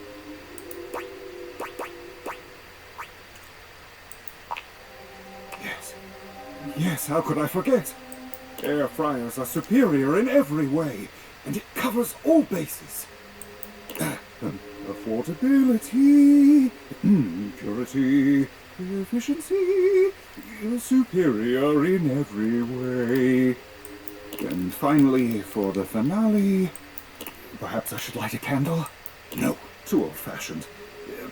Yes, how could I forget? Air fryers are superior in every way, and it covers all bases. Affordability, purity, efficiency, superior in every way. And finally, for the finale, perhaps I should light a candle? No, too old-fashioned.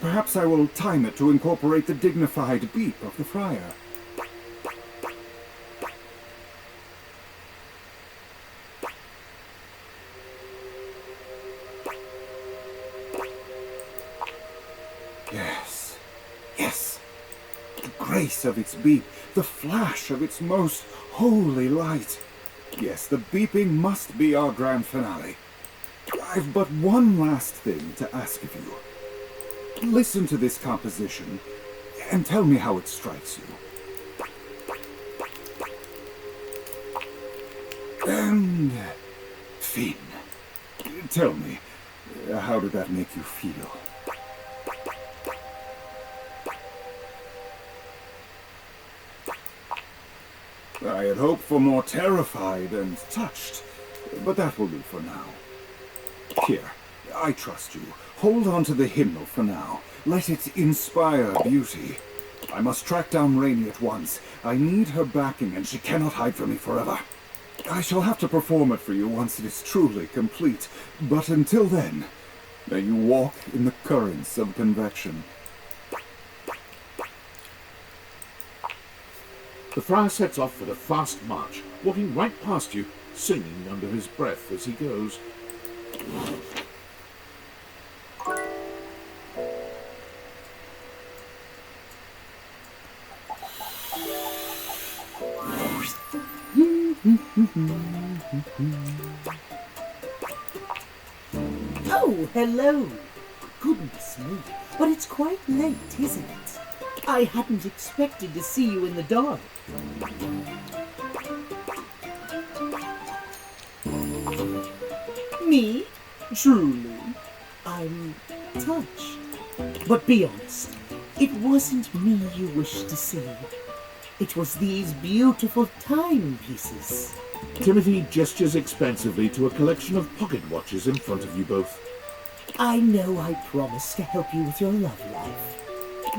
Perhaps I will time it to incorporate the dignified beep of the friar. Yes. The grace of its beep, the flash of its most holy light. Yes, the beeping must be our grand finale. I've but one last thing to ask of you. Listen to this composition, and tell me how it strikes you. And Finn, tell me, how did that make you feel? I had hoped for more terrified and touched, but that will do for now. Here, I trust you. Hold on to the hymnal for now. Let it inspire beauty. I must track down Rainey at once. I need her backing, and she cannot hide from me forever. I shall have to perform it for you once it is truly complete, but until then, may you walk in the currents of convection. The friar sets off at a fast march, walking right past you, singing under his breath as he goes. Oh, hello. Goodness me, but it's quite late, isn't it? I hadn't expected to see you in the dark. Me? Truly? I'm touched. But be honest, it wasn't me you wished to see. It was these beautiful timepieces. Timothy gestures expansively to a collection of pocket watches in front of you both. I know I promised to help you with your love life.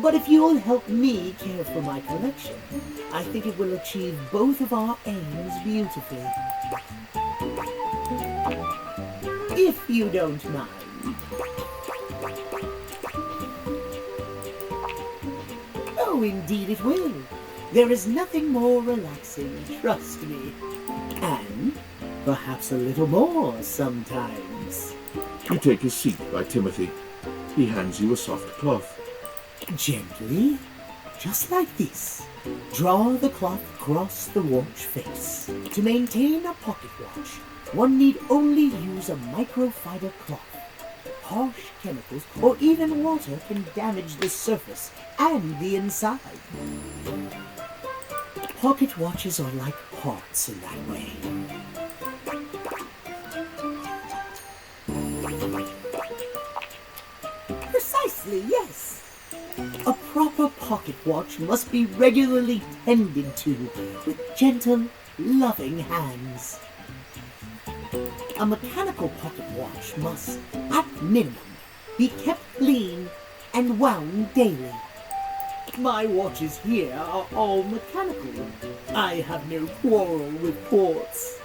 But if you'll help me care for my collection, I think it will achieve both of our aims beautifully. If you don't mind. Oh, indeed it will. There is nothing more relaxing, trust me. And perhaps a little more sometimes. You take a seat by Timothy. He hands you a soft cloth. Gently, just like this. Draw the cloth across the watch face. To maintain a pocket watch, one need only use a microfiber cloth. Harsh chemicals or even water can damage the surface and the inside. Pocket watches are like hearts in that way. Precisely, yes. A proper pocket watch must be regularly tended to with gentle, loving hands. A mechanical pocket watch must, at minimum, be kept clean and wound daily. My watches here are all mechanical. I have no quarrel with quartz.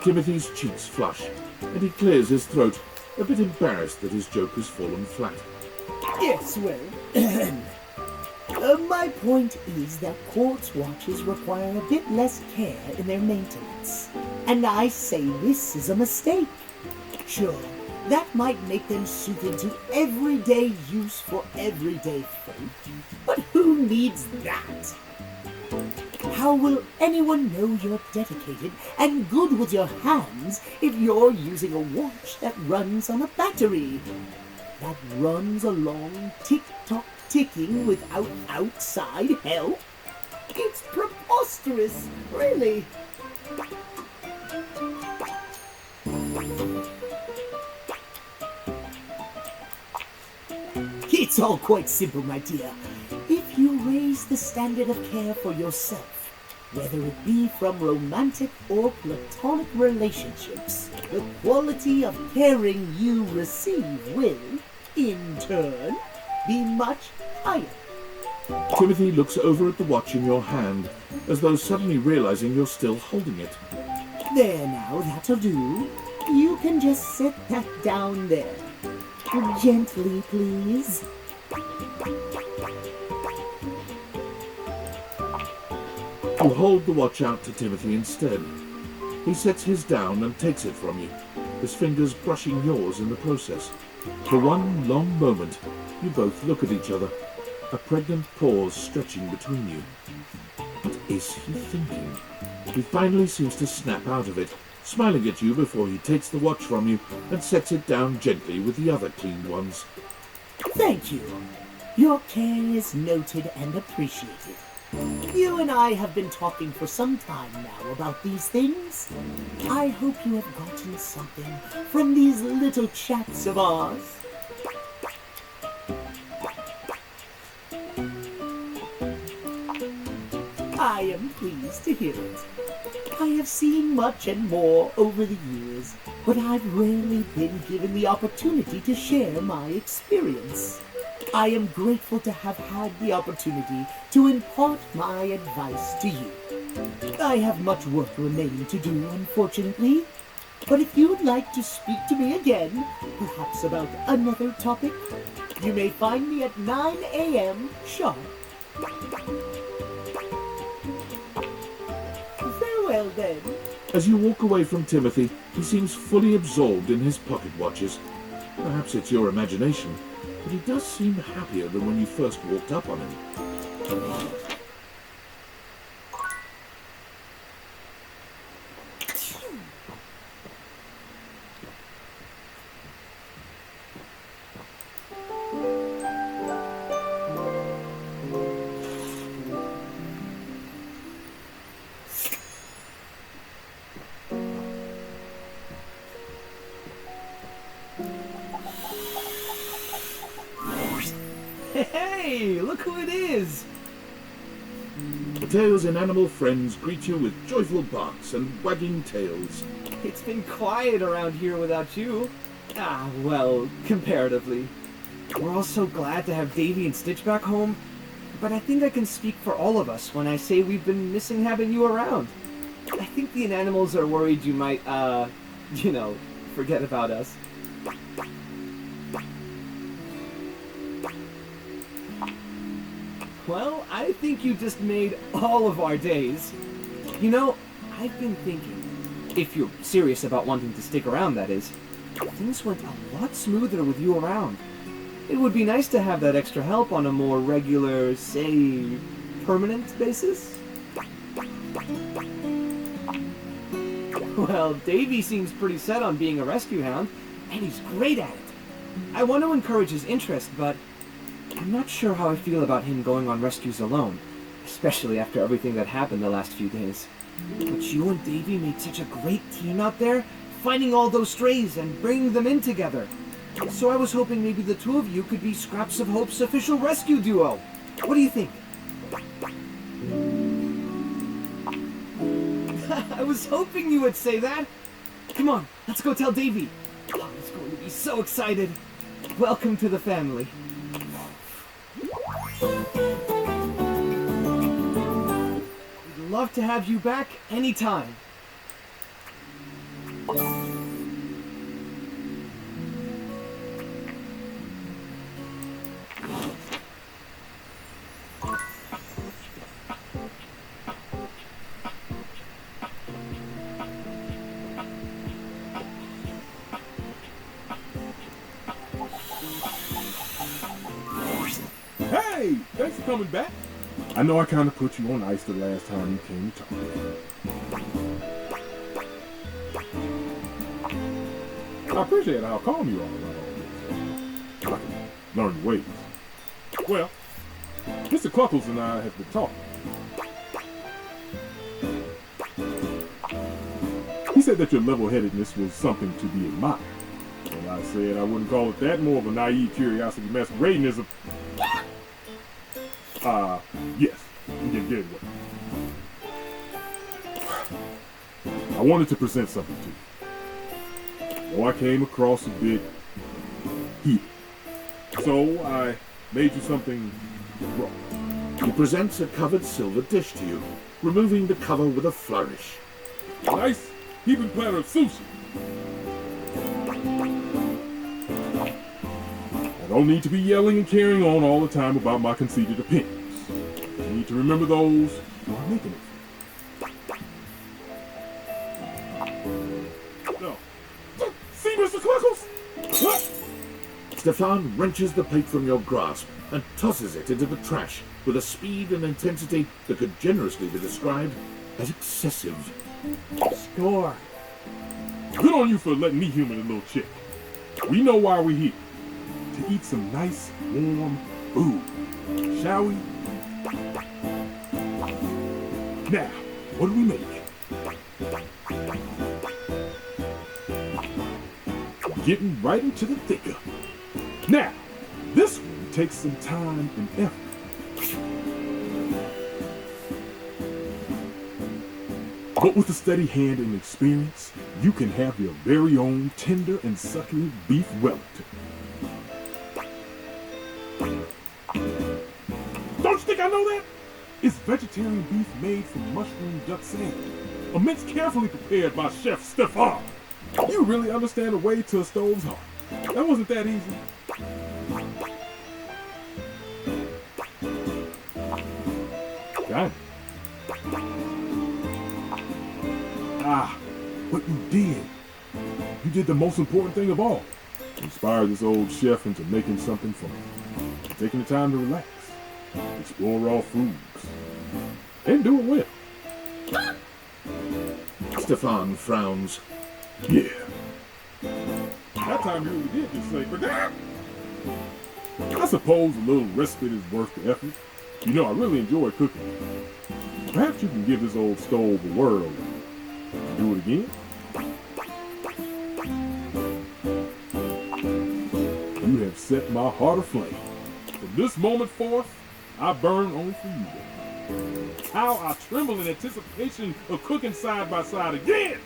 Timothy's cheeks flush, and he clears his throat, a bit embarrassed that his joke has fallen flat. Yes, well, my point is that quartz watches require a bit less care in their maintenance. And I say this is a mistake. Sure, that might make them suited to everyday use for everyday folk, but who needs that? How will anyone know you're dedicated and good with your hands if you're using a watch that runs on a battery? That runs along tick-tock ticking without outside help? It's preposterous, really. It's all quite simple, my dear. If you raise the standard of care for yourself, whether it be from romantic or platonic relationships, the quality of caring you receive will, in turn, be much higher. Timothy looks over at the watch in your hand, as though suddenly realizing you're still holding it. There now, that'll do. You can just set that down there. Gently, please. You hold the watch out to Timothy instead. He sets his down and takes it from you, his fingers brushing yours in the process. For one long moment, you both look at each other, a pregnant pause stretching between you. What is he thinking? He finally seems to snap out of it, smiling at you before he takes the watch from you and sets it down gently with the other clean ones. Thank you. Your care is noted and appreciated. You and I have been talking for some time now about these things. I hope you have gotten something from these little chats of ours. I am pleased to hear it. I have seen much and more over the years, but I've rarely been given the opportunity to share my experience. I am grateful to have had the opportunity to impart my advice to you. I have much work remaining to do, unfortunately, but if you'd like to speak to me again, perhaps about another topic, You may find me at 9 a.m. sharp. Farewell, then. As you walk away from Timothy, he seems fully absorbed in his pocket watches. Perhaps it's your imagination, but he does seem happier than when you first walked up on him. Hey, look who it is! Tails and animal friends greet you with joyful barks and wagging tails. It's been quiet around here without you. Ah, well, comparatively. We're all so glad to have Davy and Stitch back home, but I think I can speak for all of us when I say we've been missing having you around. I think the Inanimals are worried you might, forget about us. Well, I think you just made all of our days. You know, I've been thinking, if you're serious about wanting to stick around, that is, things went a lot smoother with you around. It would be nice to have that extra help on a more regular, say, permanent basis. Well, Davy seems pretty set on being a rescue hound, and he's great at it. I want to encourage his interest, but I'm not sure how I feel about him going on rescues alone, especially after everything that happened the last few days. But you and Davy made such a great team out there, finding all those strays and bringing them in together. So I was hoping maybe the two of you could be Scraps of Hope's official rescue duo. What do you think? I was hoping you would say that. Come on, let's go tell Davy. Oh, he's going to be so excited. Welcome to the family. We'd love to have you back anytime. Hey, thanks for coming back. I know I kind of put you on ice the last time you came to talk. I appreciate how calm you are about all this. I can learn your ways. Well, Mr. Cluckles and I have been talking. He said that your level-headedness was something to be admired. And I said I wouldn't call it that, more of a naive curiosity masquerading as a... yes, you can get it. I wanted to present something to you. Well, I came across a bit heated. So I made you something raw. He presents a covered silver dish to you, removing the cover with a flourish. Nice heaping platter of sushi. I don't need to be yelling and carrying on all the time about my conceited opinions. You need to remember those who are making it. No. See, Mr. Cluckles? What? Stefan wrenches the plate from your grasp and tosses it into the trash with a speed and intensity that could generously be described as excessive. Score. Good on you for letting me humor the little chick. We know why we're here. To eat some nice, warm food. Shall we? Now, what do we make? Getting right into the thick of it. Now, this one takes some time and effort. But with a steady hand and experience, you can have your very own tender and succulent beef Wellington. Don't you think I know that? It's vegetarian beef made from mushroom duck salad, a mince carefully prepared by Chef Stefan. You really understand the way to a stove's heart. That wasn't that easy. Got it. Ah, what you did. You did the most important thing of all. Inspired this old chef into making something for me. Taking the time to relax. Explore raw foods. And do it well. Stefan frowns. Yeah. That time you really did just say, but I suppose a little respite is worth the effort. You know, I really enjoy cooking. Perhaps you can give this old stove a whirl and do it again? You have set my heart aflame. From this moment forth, I burn only for you. How I tremble in anticipation of cooking side by side again.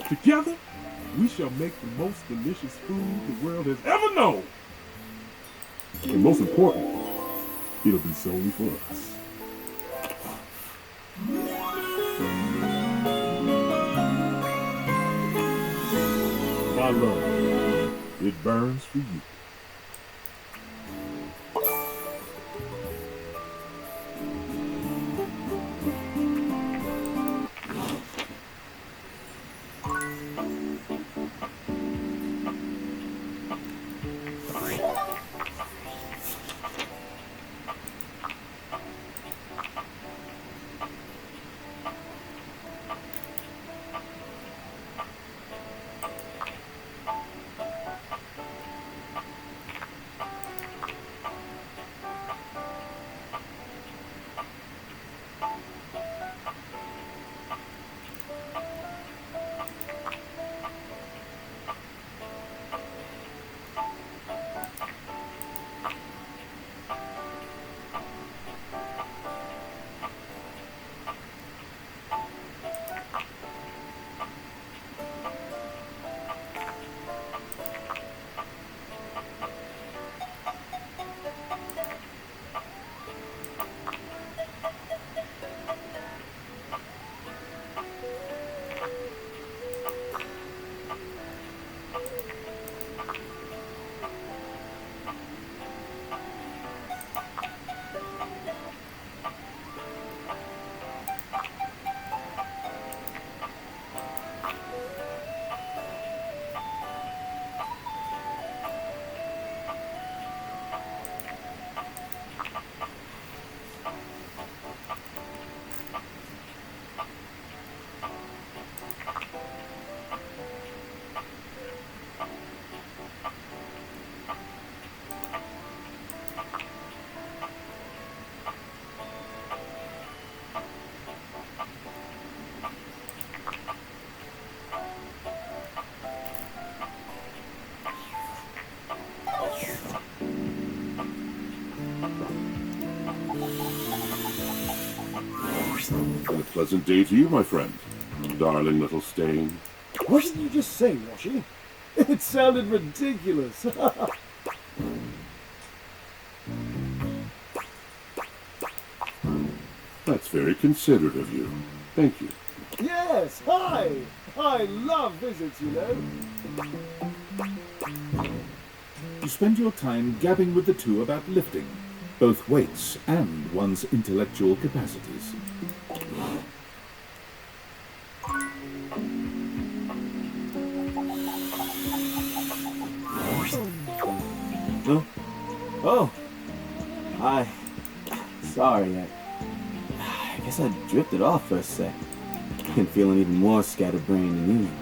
Together, we shall make the most delicious food the world has ever known. And most important, it'll be solely for us. My love, it burns for you. And a pleasant day to you, my friend. Darling little stain. What did you just say, Washi? It sounded ridiculous. That's very considerate of you. Thank you. Yes, hi! I love visits, you know. You spend your time gabbing with the two about lifting, both weights and one's intellectual capacities. Oh. Oh. Hi. Sorry, I guess I drifted off for a sec. Been feeling even more scatterbrained than usual.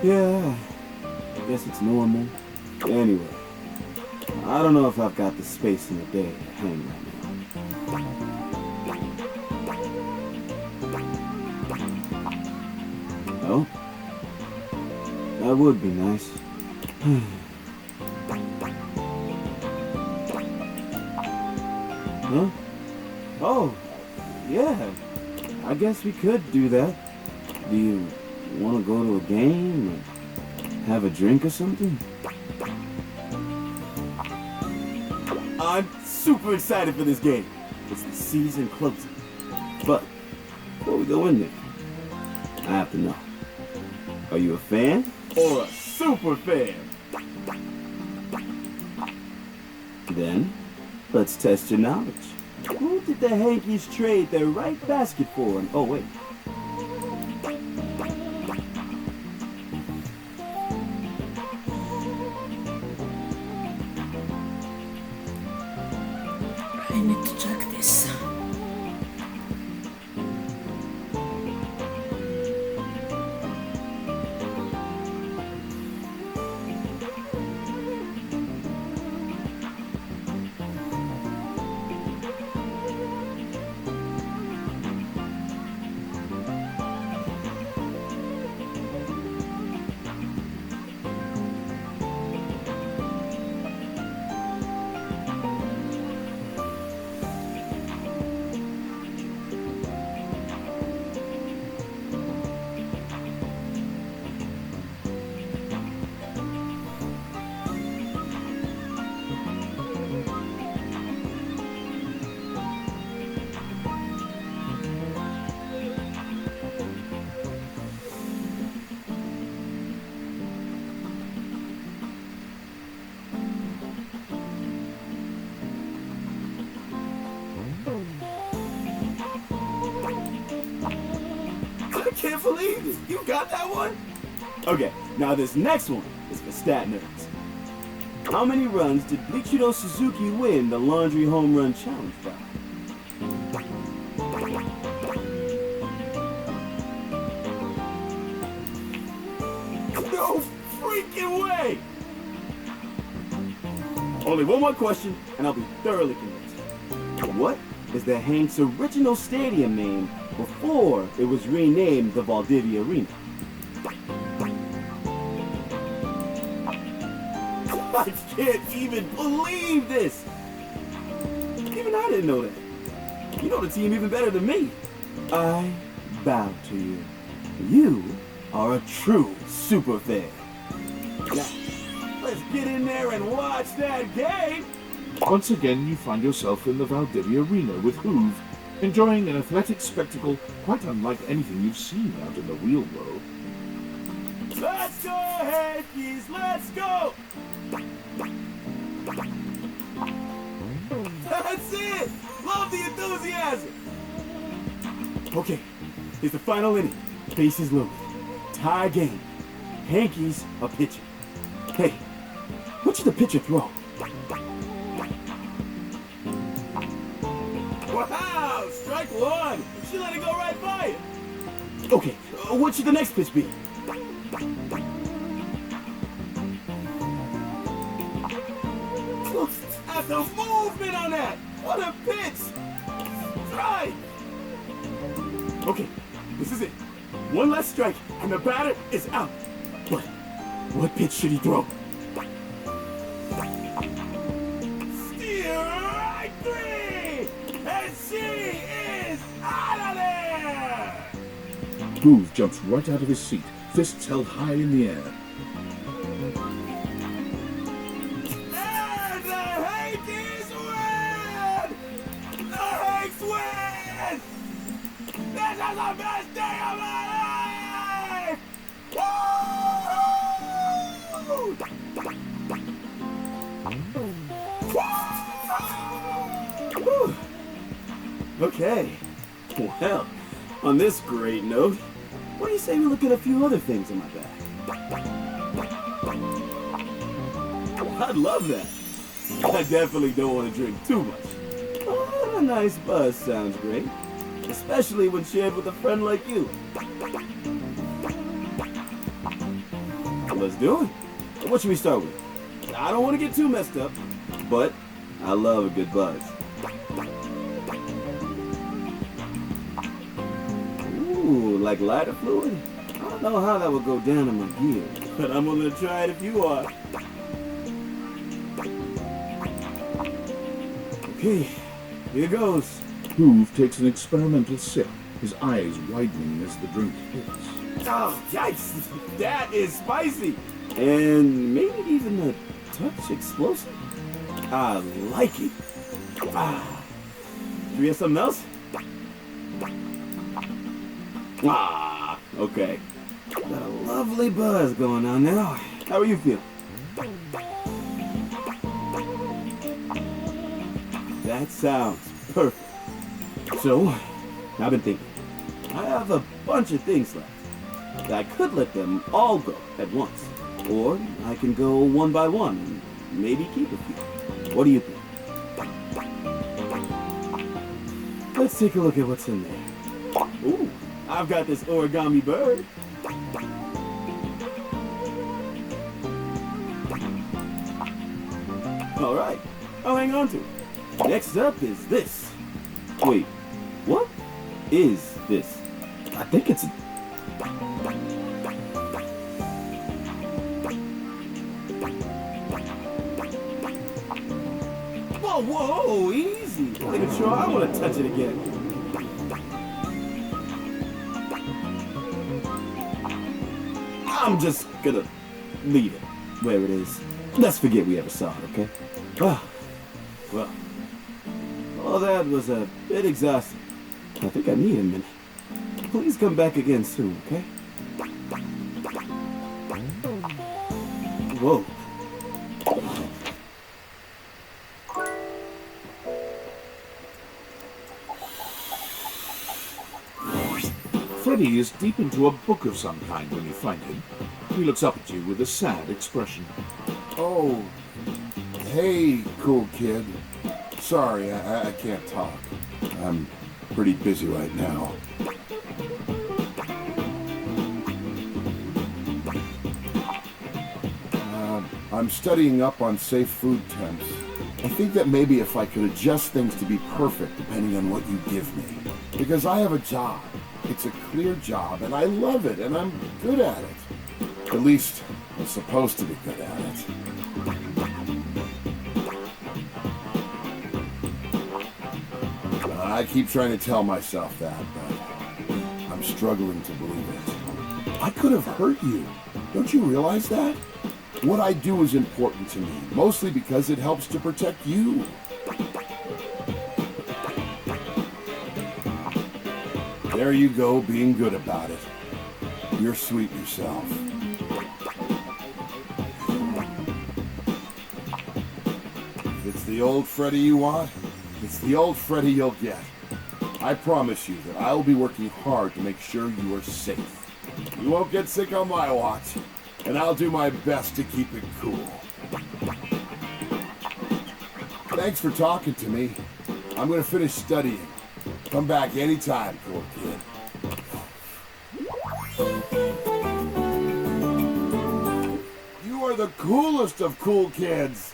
Yeah, I guess it's normal. Anyway, I don't know if I've got the space in the day to hang right now. Oh? That would be nice. Huh? Oh, yeah. I guess we could do that. Do you want to go to a game or have a drink or something? I'm super excited for this game. It's the season closing. But before we go in there, I have to know. Are you a fan or a super fan? Then, let's test your knowledge. Who did the Hankies trade their right basket for? And, oh, wait. I need to check this. I can't believe it. You got that one? Okay, now this next one is for stat nerds. How many runs did Bleachido Suzuki win the Laundry Home Run Challenge by? No freaking way! Only one more question, and I'll be thoroughly convinced. What is the Hanks' original stadium name before it was renamed the Valdivia Arena? I can't even believe this! Even I didn't know that. You know the team even better than me. I bow to you. You are a true super fan. Now, let's get in there and watch that game! Once again, you find yourself in the Valdivia Arena with Hoove, enjoying an athletic spectacle quite unlike anything you've seen out in the real world. Let's go, Hankies! Let's go! That's it! Love the enthusiasm! Okay, here's the final inning. Bases loaded. Tie game. Hankies are pitching. Hey, what should the pitcher throw? Wow! Strike one! She let it go right by it! Okay, what should the next pitch be? Look at the movement on that! What a pitch! Strike! Okay, this is it. One less strike, and the batter is out. But what pitch should he throw? Strike three! And she is out of there! Hoove jumps right out of his seat, fists held high in the air. And the Hankies win! The Hanks win! This is the best day of my life! Woo! Woo! Okay. Well, on this great note, what do you say we look at a few other things in my bag? I'd love that. I definitely don't want to drink too much. But a nice buzz sounds great. Especially when shared with a friend like you. Let's do it. What should we start with? I don't want to get too messed up, but I love a good buzz. Ooh, like lighter fluid? I don't know how that would go down in my gear, but I'm gonna try it if you are. Okay, here goes. Hoove takes an experimental sip, his eyes widening as the drink hits. Oh, yikes! That is spicy! And maybe even a touch explosive? I like it. Ah. Do we have something else? Ah, okay. Got a lovely buzz going on now. How are you feeling? That sounds perfect. So, I've been thinking. I have a bunch of things left. I could let them all go at once. Or I can go one by one and maybe keep a few. What do you think? Let's take a look at what's in there. Ooh, I've got this origami bird. All right, I'll hang on to it. Next up is this. Wait, what is this? I think it's a... Whoa, whoa, easy. Making sure I want to touch it again. I'm just gonna leave it where it is. Let's forget we ever saw it, okay? Well, all that was a bit exhausting. I think I need a minute. Please come back again soon, okay? Whoa. Freddy is deep into a book of some kind when you find him. He looks up at you with a sad expression. Oh, hey, cool kid. Sorry, I can't talk. I'm pretty busy right now. I'm studying up on safe food temps. I think that maybe if I could adjust things to be perfect depending on what you give me. Because I have a job. It's a clear job, and I love it, and I'm good at it. At least, I'm supposed to be good at it. I keep trying to tell myself that, but I'm struggling to believe it. I could have hurt you. Don't you realize that? What I do is important to me, mostly because it helps to protect you. There you go, being good about it. You're sweet yourself. If it's the old Freddy you want, it's the old Freddy you'll get. I promise you that I'll be working hard to make sure you are safe. You won't get sick on my watch, and I'll do my best to keep it cool. Thanks for talking to me. I'm gonna finish studying. Come back anytime, cool kid. You are the coolest of cool kids.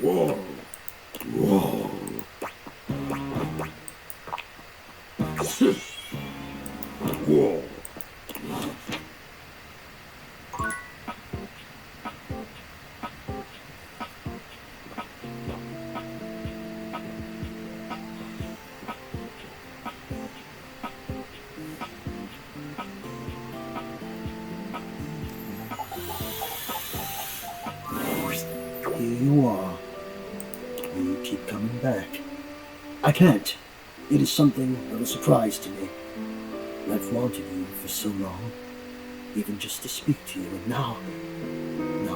Whoa. Whoa. Whoa. Here you are. You keep coming back. I can't. It is something of a surprise to me. I've wanted you for so long, even just to speak to you, and now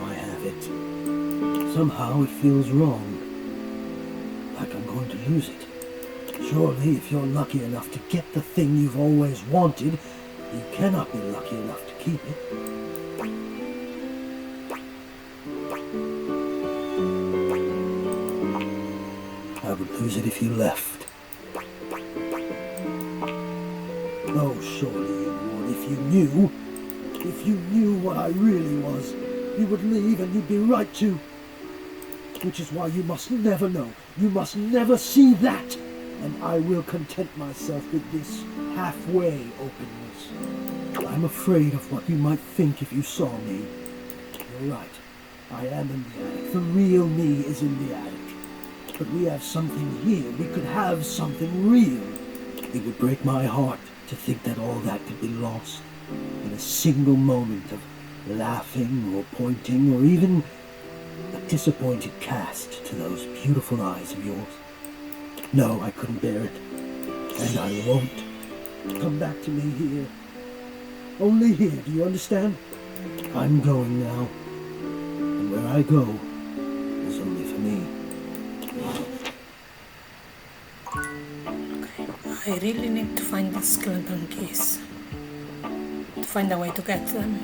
I have it. Somehow it feels wrong, like I'm going to lose it. Surely, if you're lucky enough to get the thing you've always wanted, you cannot be lucky enough to keep it. I would lose it if you left. Oh, surely you would If you knew what I really was, you would leave and you'd be right to. Which is why you must never know. You must never see that. And I will content myself with this halfway openness. I'm afraid of what you might think if you saw me. You're right. I am in the attic. The real me is in the attic. But we have something here. We could have something real. It would break my heart to think that all that could be lost in a single moment of laughing or pointing or even a disappointed cast to those beautiful eyes of yours. No, I couldn't bear it. And I won't. Come back to me here. Only here, do you understand? I'm going now. And where I go is only for me. I really need to find the skeleton keys. To find a way to get them.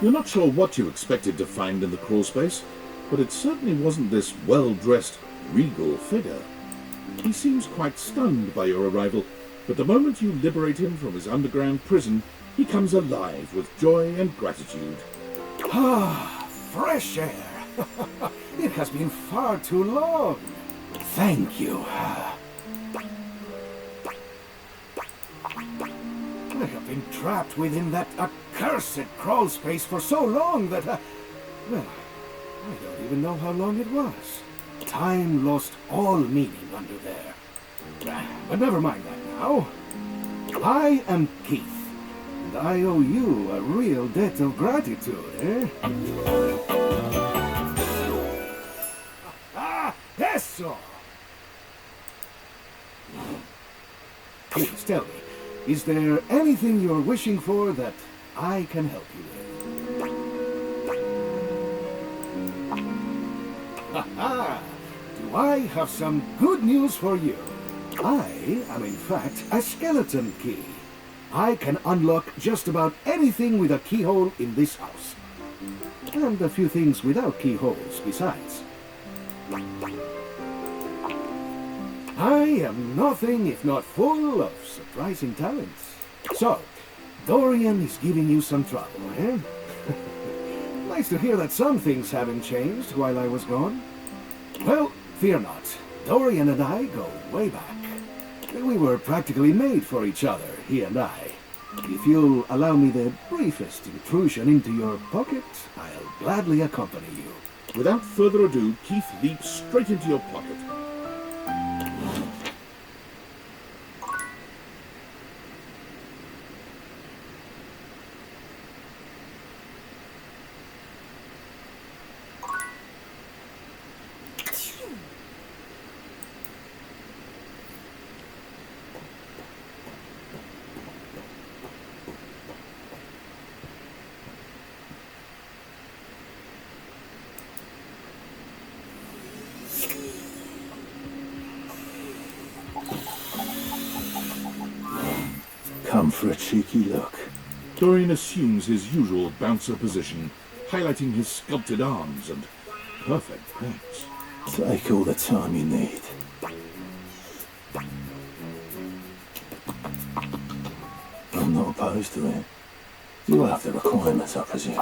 You're not sure what you expected to find in the crawl space, but it certainly wasn't this well-dressed, regal figure. He seems quite stunned by your arrival, but the moment you liberate him from his underground prison, he comes alive with joy and gratitude. Ah, fresh air. It has been far too long. Thank you. I have been trapped within that accursed crawl space for so long that, well, I don't even know how long it was. Time lost all meaning under there. But never mind that now. I am Keith, and I owe you a real debt of gratitude, eh? Eso! Please tell me, is there anything you're wishing for that I can help you with? Ha-ha! Do I have some good news for you? I am in fact a skeleton key. I can unlock just about anything with a keyhole in this house. And a few things without keyholes besides. I am nothing if not full of surprising talents. So, Dorian is giving you some trouble, eh? Nice to hear that some things haven't changed while I was gone. Well, fear not. Dorian and I go way back. We were practically made for each other, he and I. If you'll allow me the briefest intrusion into your pocket, I'll gladly accompany you. Without further ado, Keith leaps straight into your pocket. Come for a cheeky look. Dorian assumes his usual bouncer position, highlighting his sculpted arms and perfect pecs. Take all the time you need. I'm not opposed to it. You'll have the requirements, I presume.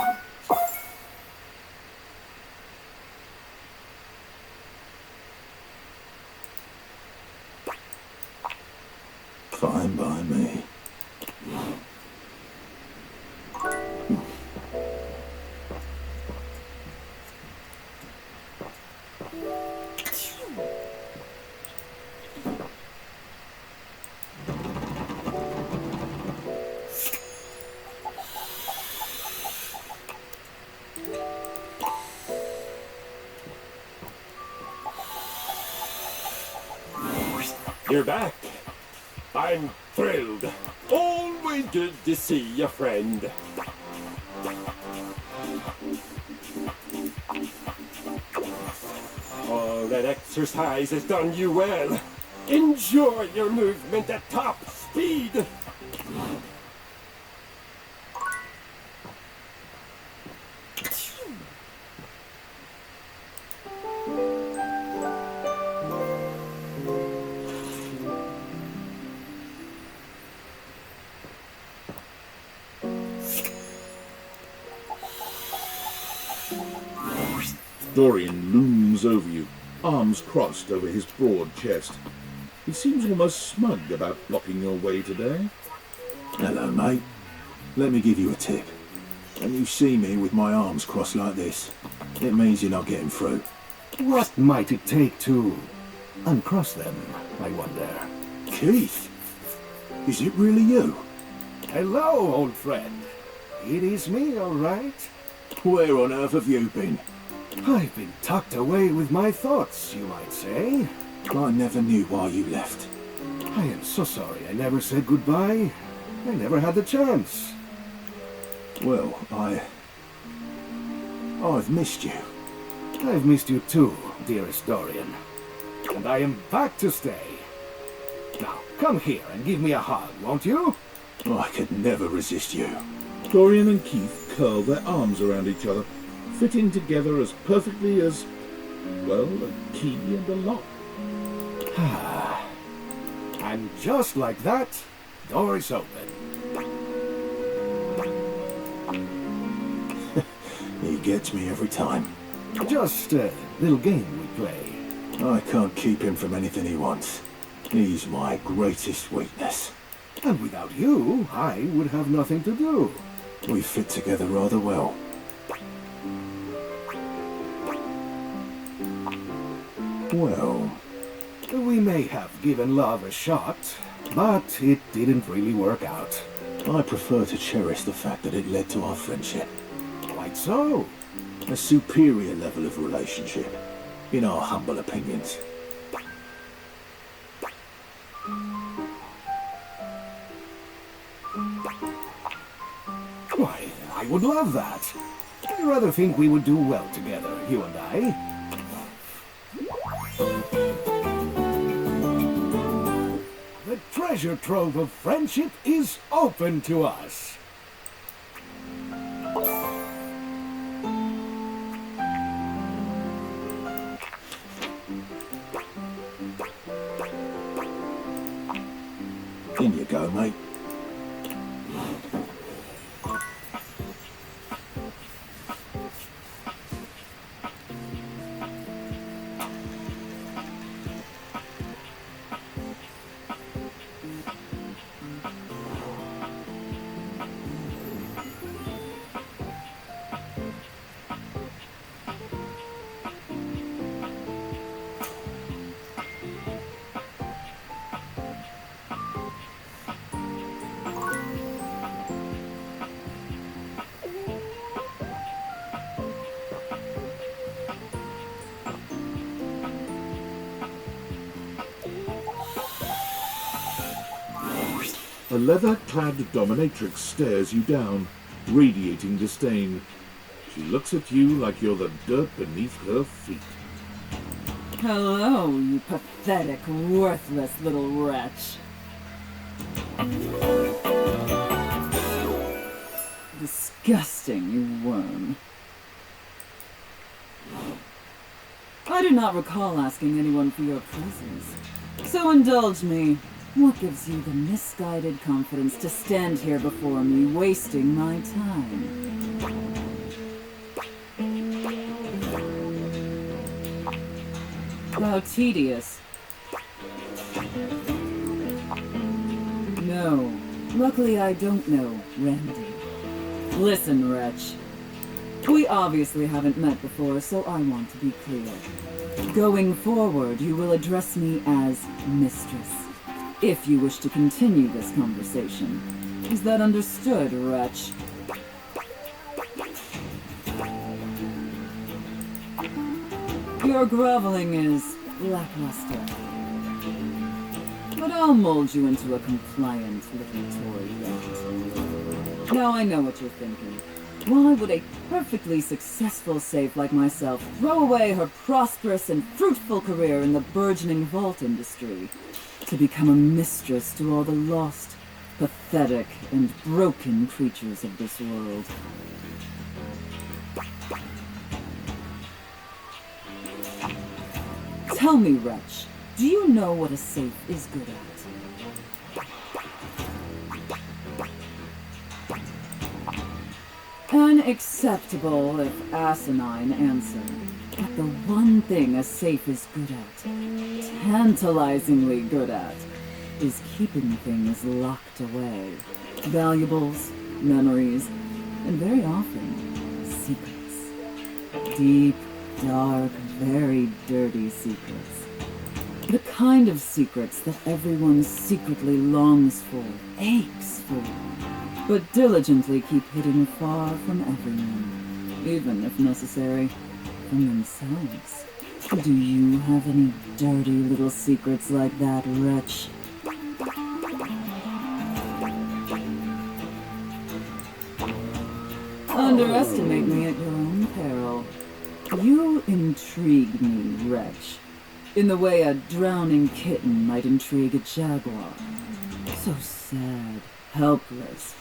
Fine by me. You're back. I'm thrilled. Always good to see a friend. All that exercise has done you well. Enjoy your movement at top speed. Dorian looms over you, arms crossed over his broad chest. He seems almost smug about blocking your way today. Hello, mate. Let me give you a tip. When you see me with my arms crossed like this, it means you're not getting through. What might it take to uncross them, I wonder? Keith? Is it really you? Hello, old friend. It is me, all right. Where on earth have you been? I've been tucked away with my thoughts, you might say. I never knew why you left. I am so sorry I never said goodbye. I never had the chance. Well, I've missed you. I've missed you too, dearest Dorian. And I am back to stay. Now, come here and give me a hug, won't you? I could never resist you. Dorian and Keith curl their arms around each other, fitting together as perfectly as, well, a key and a lock. And just like that, door is open. He gets me every time. Just a little game we play. I can't keep him from anything he wants. He's my greatest weakness. And without you, I would have nothing to do. We fit together rather well. Well, we may have given love a shot, but it didn't really work out. I prefer to cherish the fact that it led to our friendship. Quite so. A superior level of relationship, in our humble opinions. Why, I would love that. I rather think we would do well together, you and I. The treasure trove of friendship is open to us. In you go, mate. A leather-clad dominatrix stares you down, radiating disdain. She looks at you like you're the dirt beneath her feet. Hello, you pathetic, worthless little wretch. Disgusting, you worm. I do not recall asking anyone for your presence. So indulge me. What gives you the misguided confidence to stand here before me, wasting my time? How tedious. No, luckily I don't know, Randy. Listen, wretch. We obviously haven't met before, so I want to be clear. Going forward, you will address me as Mistress, if you wish to continue this conversation. Is that understood, wretch? Your groveling is lackluster. but I'll mold you into a compliant little toy yet. Now I know what you're thinking. Why would a perfectly successful safe like myself throw away her prosperous and fruitful career in the burgeoning vault industry to become a mistress to all the lost, pathetic, and broken creatures of this world? Tell me, Wretch, do you know what a safe is good at? An acceptable, if asinine, answer. But the one thing a safe is good at, tantalizingly good at, is keeping things locked away. Valuables, memories, and very often, secrets. Deep, dark, very dirty secrets. The kind of secrets that everyone secretly longs for, aches for, but diligently keep hidden far from everyone, even if necessary, from themselves. Do you have any dirty little secrets like that, Wretch? Underestimate me at your own peril. You intrigue me, Wretch, in the way a drowning kitten might intrigue a jaguar. So sad, helpless,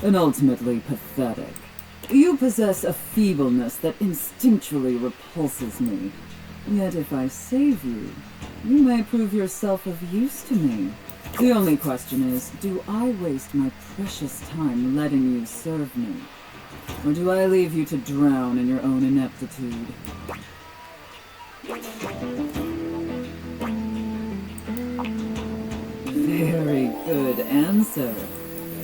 and ultimately pathetic. You possess a feebleness that instinctually repulses me. Yet if I save you, you may prove yourself of use to me. The only question is, do I waste my precious time letting you serve me? Or do I leave you to drown in your own ineptitude? Very good answer.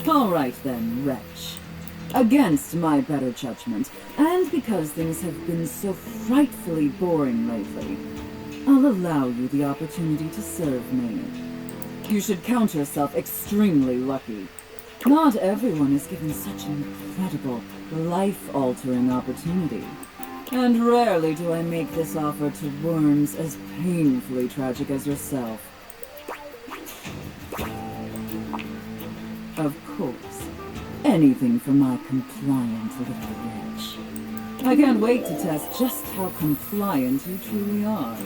All right then, Wretch. Against my better judgment, and because things have been so frightfully boring lately, I'll allow you the opportunity to serve me. You should count yourself extremely lucky. Not everyone is given such an incredible, life-altering opportunity. And rarely do I make this offer to worms as painfully tragic as yourself. Of course. Anything for my compliant little wretch. I can't wait to test just how compliant you truly are.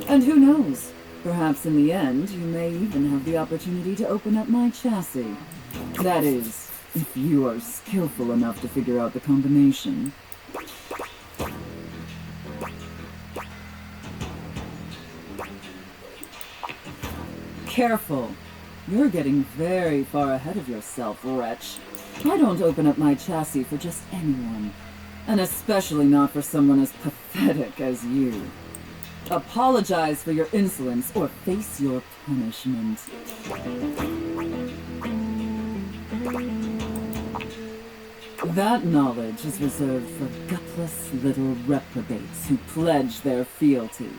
And who knows, perhaps in the end you may even have the opportunity to open up my chassis. That is, if you are skillful enough to figure out the combination. Careful. You're getting very far ahead of yourself, Wretch. I don't open up my chassis for just anyone, and especially not for someone as pathetic as you. Apologize for your insolence or face your punishment. That knowledge is reserved for gutless little reprobates who pledge their fealty.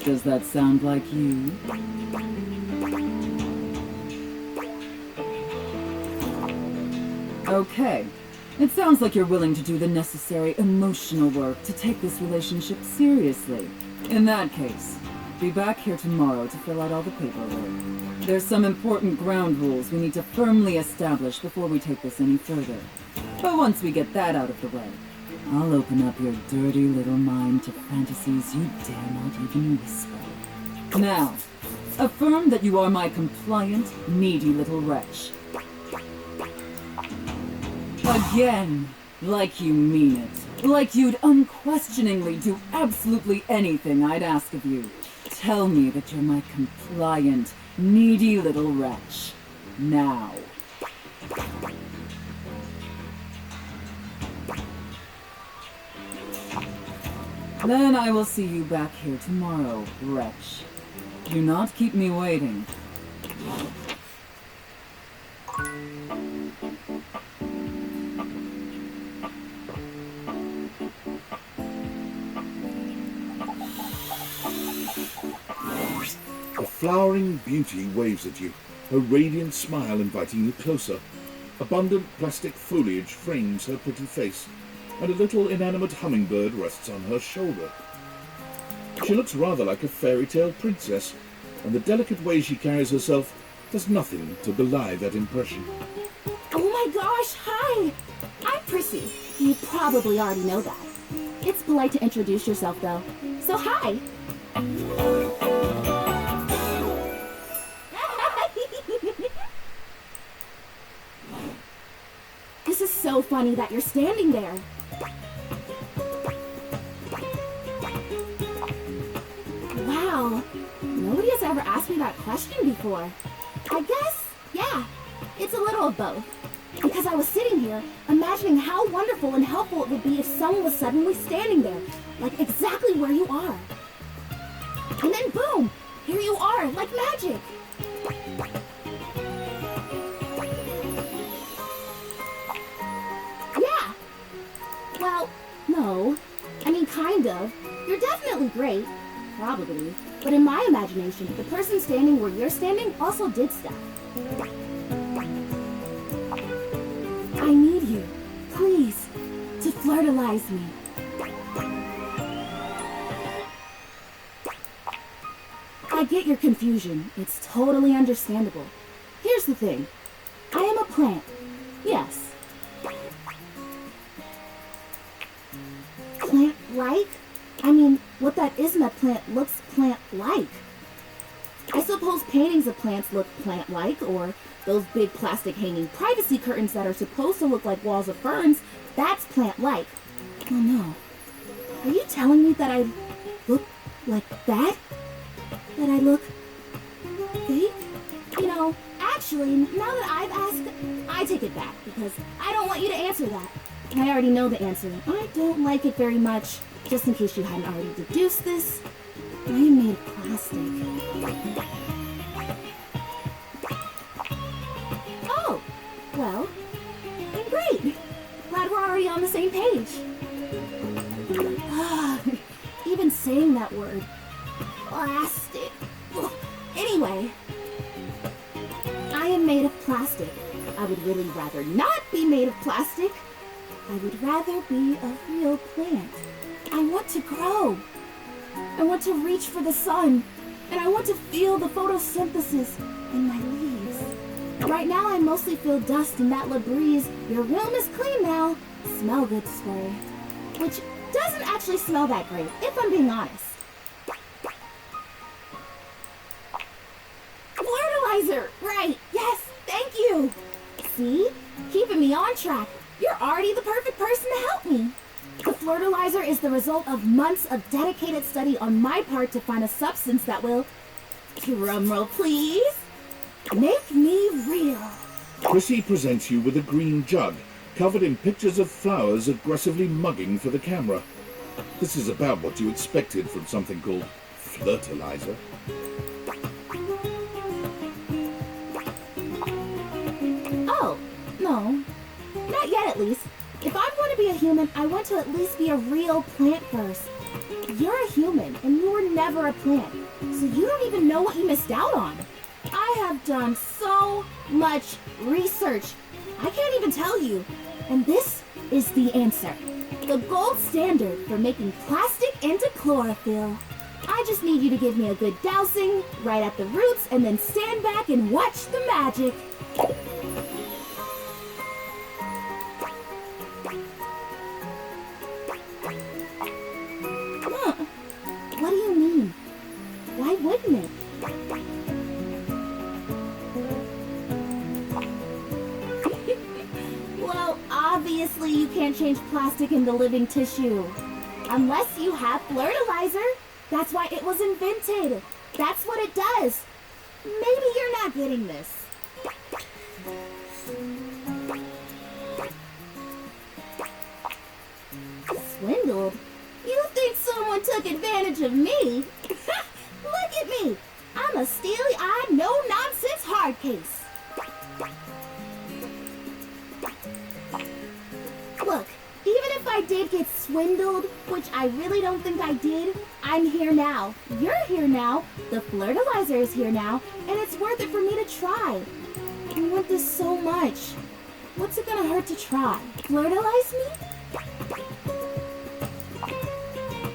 Does that sound like you? Okay. It sounds like you're willing to do the necessary emotional work to take this relationship seriously. In that case, be back here tomorrow to fill out all the paperwork. There's some important ground rules we need to firmly establish before we take this any further. But once we get that out of the way, I'll open up your dirty little mind to fantasies you dare not even whisper. Now, affirm that you are my compliant, needy little wretch. Again, like you mean it. Like you'd unquestioningly do absolutely anything I'd ask of you. Tell me that you're my compliant, needy little wretch. Now. Then I will see you back here tomorrow, wretch. Do not keep me waiting. A flowering beauty waves at you, her radiant smile inviting you closer. Abundant plastic foliage frames her pretty face, and a little inanimate hummingbird rests on her shoulder. She looks rather like a fairy tale princess, and the delicate way she carries herself does nothing to belie that impression. Oh my gosh, hi! I'm Prissy. You probably already know that. It's polite to introduce yourself, though. So hi! This is so funny that you're standing there. Wow, nobody has ever asked me that question before. I guess, yeah, it's a little of both. Because I was sitting here, imagining how wonderful and helpful it would be if someone was suddenly standing there, like exactly where you are. And then boom, here you are, like magic. Yeah. Well, no. I mean, kind of. You're definitely great. Probably. But in my imagination, the person standing where you're standing also did stuff. I need you, please, to flirtalize me. I get your confusion. It's totally understandable. Here's the thing. I am a plant. Yes. Plant-like? I mean, what that isn't a plant looks plant-like. I suppose paintings of plants look plant-like, or those big plastic hanging privacy curtains that are supposed to look like walls of ferns, that's plant-like. Oh no. Are you telling me that I look like that? That I look fake? You know, actually, now that I've asked, I take it back, because I don't want you to answer that. I already know the answer. I don't like it very much. Just in case you hadn't already deduced this, I am made of plastic. Oh, well, then great. Glad we're already on the same page. Even saying that word. Plastic. Anyway, I am made of plastic. I would really rather not be made of plastic. I would rather be a real plant. I want to grow. I want to reach for the sun. And I want to feel the photosynthesis in my leaves. Right now I mostly feel dust in that Labreeze, your room is clean now, smell good spray. Which doesn't actually smell that great, if I'm being honest. Flirtalizer! Right, yes, thank you! See? Keeping me on track. You're already the perfect person to help me. The Flirtalizer is the result of months of dedicated study on my part to find a substance that will, drumroll please, make me real. Prissy presents you with a green jug, covered in pictures of flowers aggressively mugging for the camera. This is about what you expected from something called Flirtalizer. Oh, no. Not yet, at least. If I'm going to be a human, I want to at least be a real plant first. You're a human, and you were never a plant, so you don't even know what you missed out on. I have done so much research. I can't even tell you. And this is the answer. The gold standard for making plastic into chlorophyll. I just need you to give me a good dousing right at the roots and then stand back and watch the magic. What do you mean? Why wouldn't it? Well, obviously you can't change plastic into living tissue. Unless you have Flirtalizer. That's why it was invented. That's what it does. Maybe you're not getting this. Swindled? You think someone took advantage of me? Look at me! I'm a steely-eyed, no-nonsense hard case. Look, even if I did get swindled, which I really don't think I did, I'm here now. You're here now. The Flirtalizer is here now, and it's worth it for me to try. I want this so much. What's it gonna hurt to try? Flirtalize me?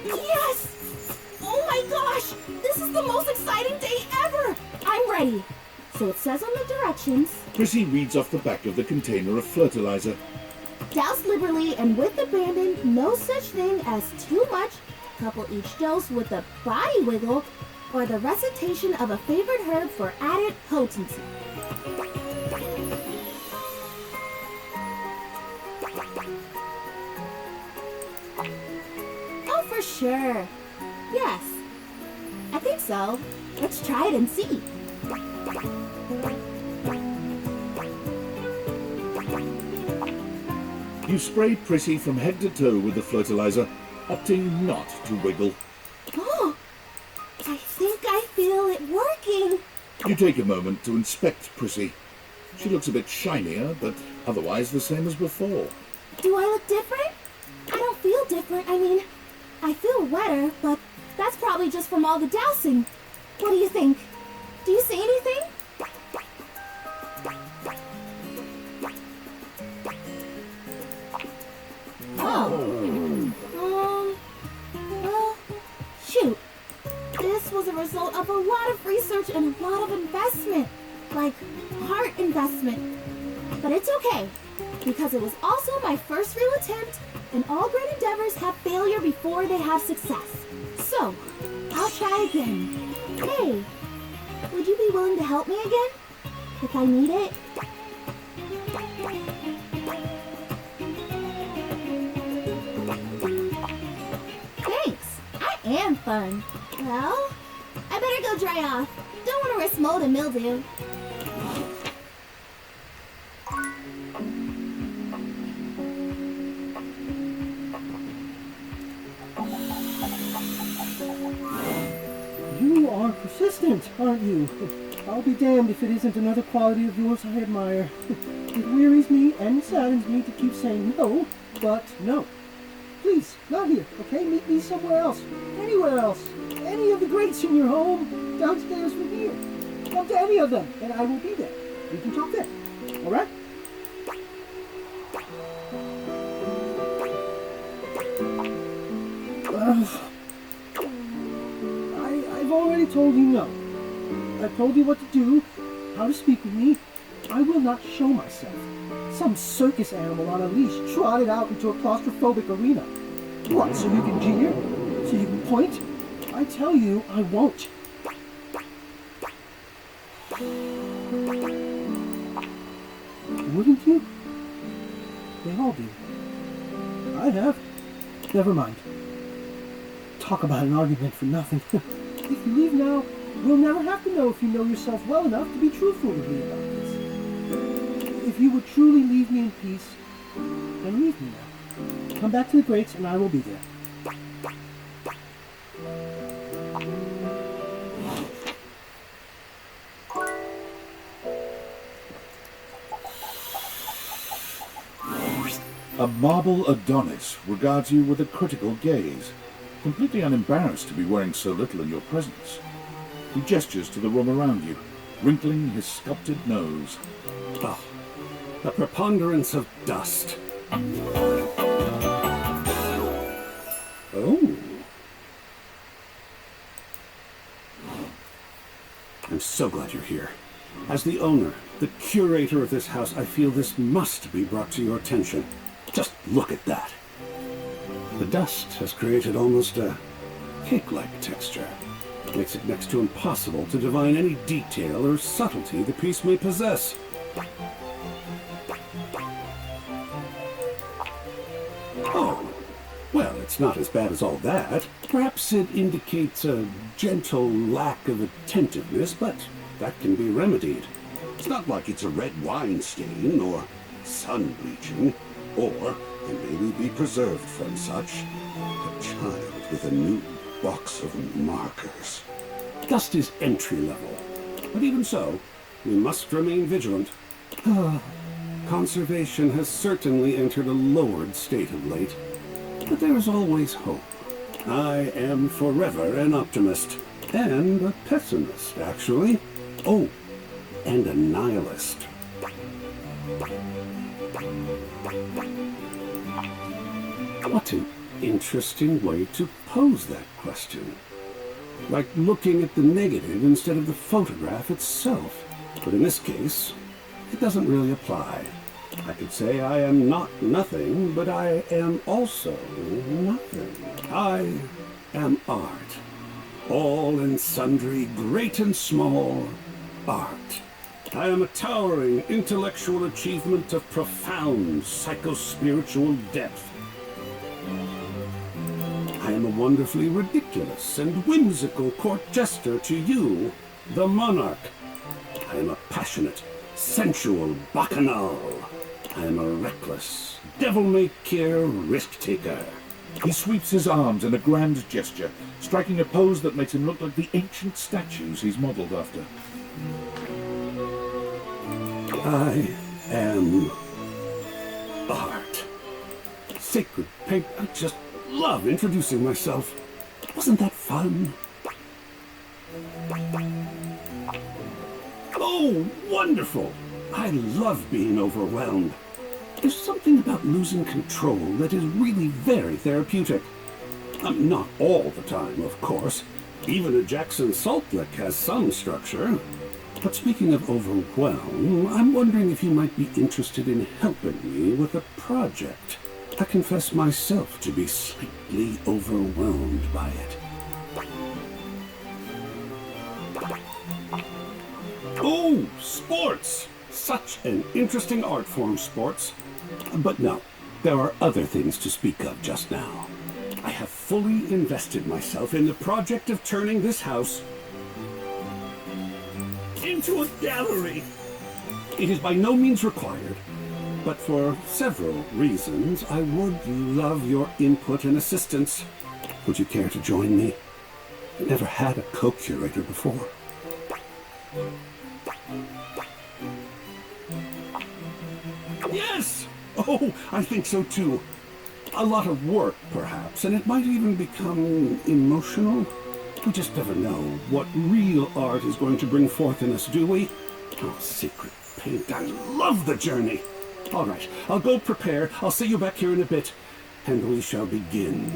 Yes! Oh my gosh! This is the most exciting day ever! I'm ready. So it says on the directions, Prissy reads off the back of the container of fertilizer. douse liberally and with abandon, no such thing as too much. Couple each dose with a body wiggle or the recitation of a favorite herb for added potency. Oh, for sure. Yes. I think so. Let's try it and see. You spray Prissy from head to toe with the fertilizer, opting not to wiggle. Oh, I think I feel it working. You take a moment to inspect Prissy. She looks a bit shinier, but otherwise the same as before. Do I look different? I don't feel different. I mean, I feel wetter, but that's probably just from all the dousing. What do you think? Do you see anything? Well, shoot. This was a result of a lot of research and a lot of investment. Like, heart investment. But it's okay, because it was also my first real attempt, and all great endeavors have failure before they have success. So, I'll try again. Hey, would you be willing to help me again? If I need it? Thanks. I am fun. Well, I better go dry off. Don't want to risk mold and mildew. You are persistent, aren't you? I'll be damned if it isn't another quality of yours I admire. It wearies me and saddens me to keep saying no, but no. Please, not here, okay? Meet me somewhere else. Anywhere else. Any of the greats in your home, downstairs from here. Come to any of them, and I will be there. We can talk there. All right? I've already told you no. I've told you what to do, how to speak with me. I will not show myself. Some circus animal on a leash trotted out into a claustrophobic arena. What, so you can jeer? So you can point? I tell you, I won't. Wouldn't you? They all do. I have. Never mind. Talk about an argument for nothing. If you leave now, we'll never have to know if you know yourself well enough to be truthful with me about this. If you would truly leave me in peace, then leave me now. Come back to the Greats and I will be there. A marble Adonis regards you with a critical gaze, completely unembarrassed to be wearing so little in your presence. He gestures to the room around you, wrinkling his sculpted nose. Oh, the preponderance of dust. Oh. I'm so glad you're here. As the owner, the curator of this house, I feel this must be brought to your attention. Just look at that. The dust has created almost a cake-like texture. Makes it next to impossible to divine any detail or subtlety the piece may possess. Oh, well, it's not as bad as all that. Perhaps it indicates a gentle lack of attentiveness, but that can be remedied. It's not like it's a red wine stain or sun bleaching, or can maybe be preserved from such. A child with a new box of markers. Dust is entry level, but even so, we must remain vigilant. Conservation has certainly entered a lowered state of late, but there is always hope. I am forever an optimist, and a pessimist, actually. Oh, and a nihilist. What an interesting way to pose that question. Like looking at the negative instead of the photograph itself. But in this case, it doesn't really apply. I could say I am not nothing, but I am also nothing. I am art. All and sundry, great and small, art. I am a towering intellectual achievement of profound psychospiritual depth. I am a wonderfully ridiculous and whimsical court jester to you, the monarch. I am a passionate, sensual bacchanal. I am a reckless, devil-may-care risk-taker. He sweeps his arms in a grand gesture, striking a pose that makes him look like the ancient statues he's modelled after. I am art. Sacred paint. I just love introducing myself. Wasn't that fun? Oh, wonderful! I love being overwhelmed. There's something about losing control that is really very therapeutic. Not all the time, of course. Even a Jackson Salt Lick has some structure. But speaking of overwhelm, I'm wondering if you might be interested in helping me with a project. I confess myself to be slightly overwhelmed by it. Oh, sports! Such an interesting art form, sports. But no, there are other things to speak of just now. I have fully invested myself in the project of turning this house into a gallery. It is by no means required, but for several reasons, I would love your input and assistance. Would you care to join me? I never had a co-curator before. Yes! Oh, I think so too. A lot of work, perhaps, and it might even become emotional. We just never know what real art is going to bring forth in us, do we? Oh, Sacred Paint, I love the journey. All right, I'll go prepare. I'll see you back here in a bit, and we shall begin.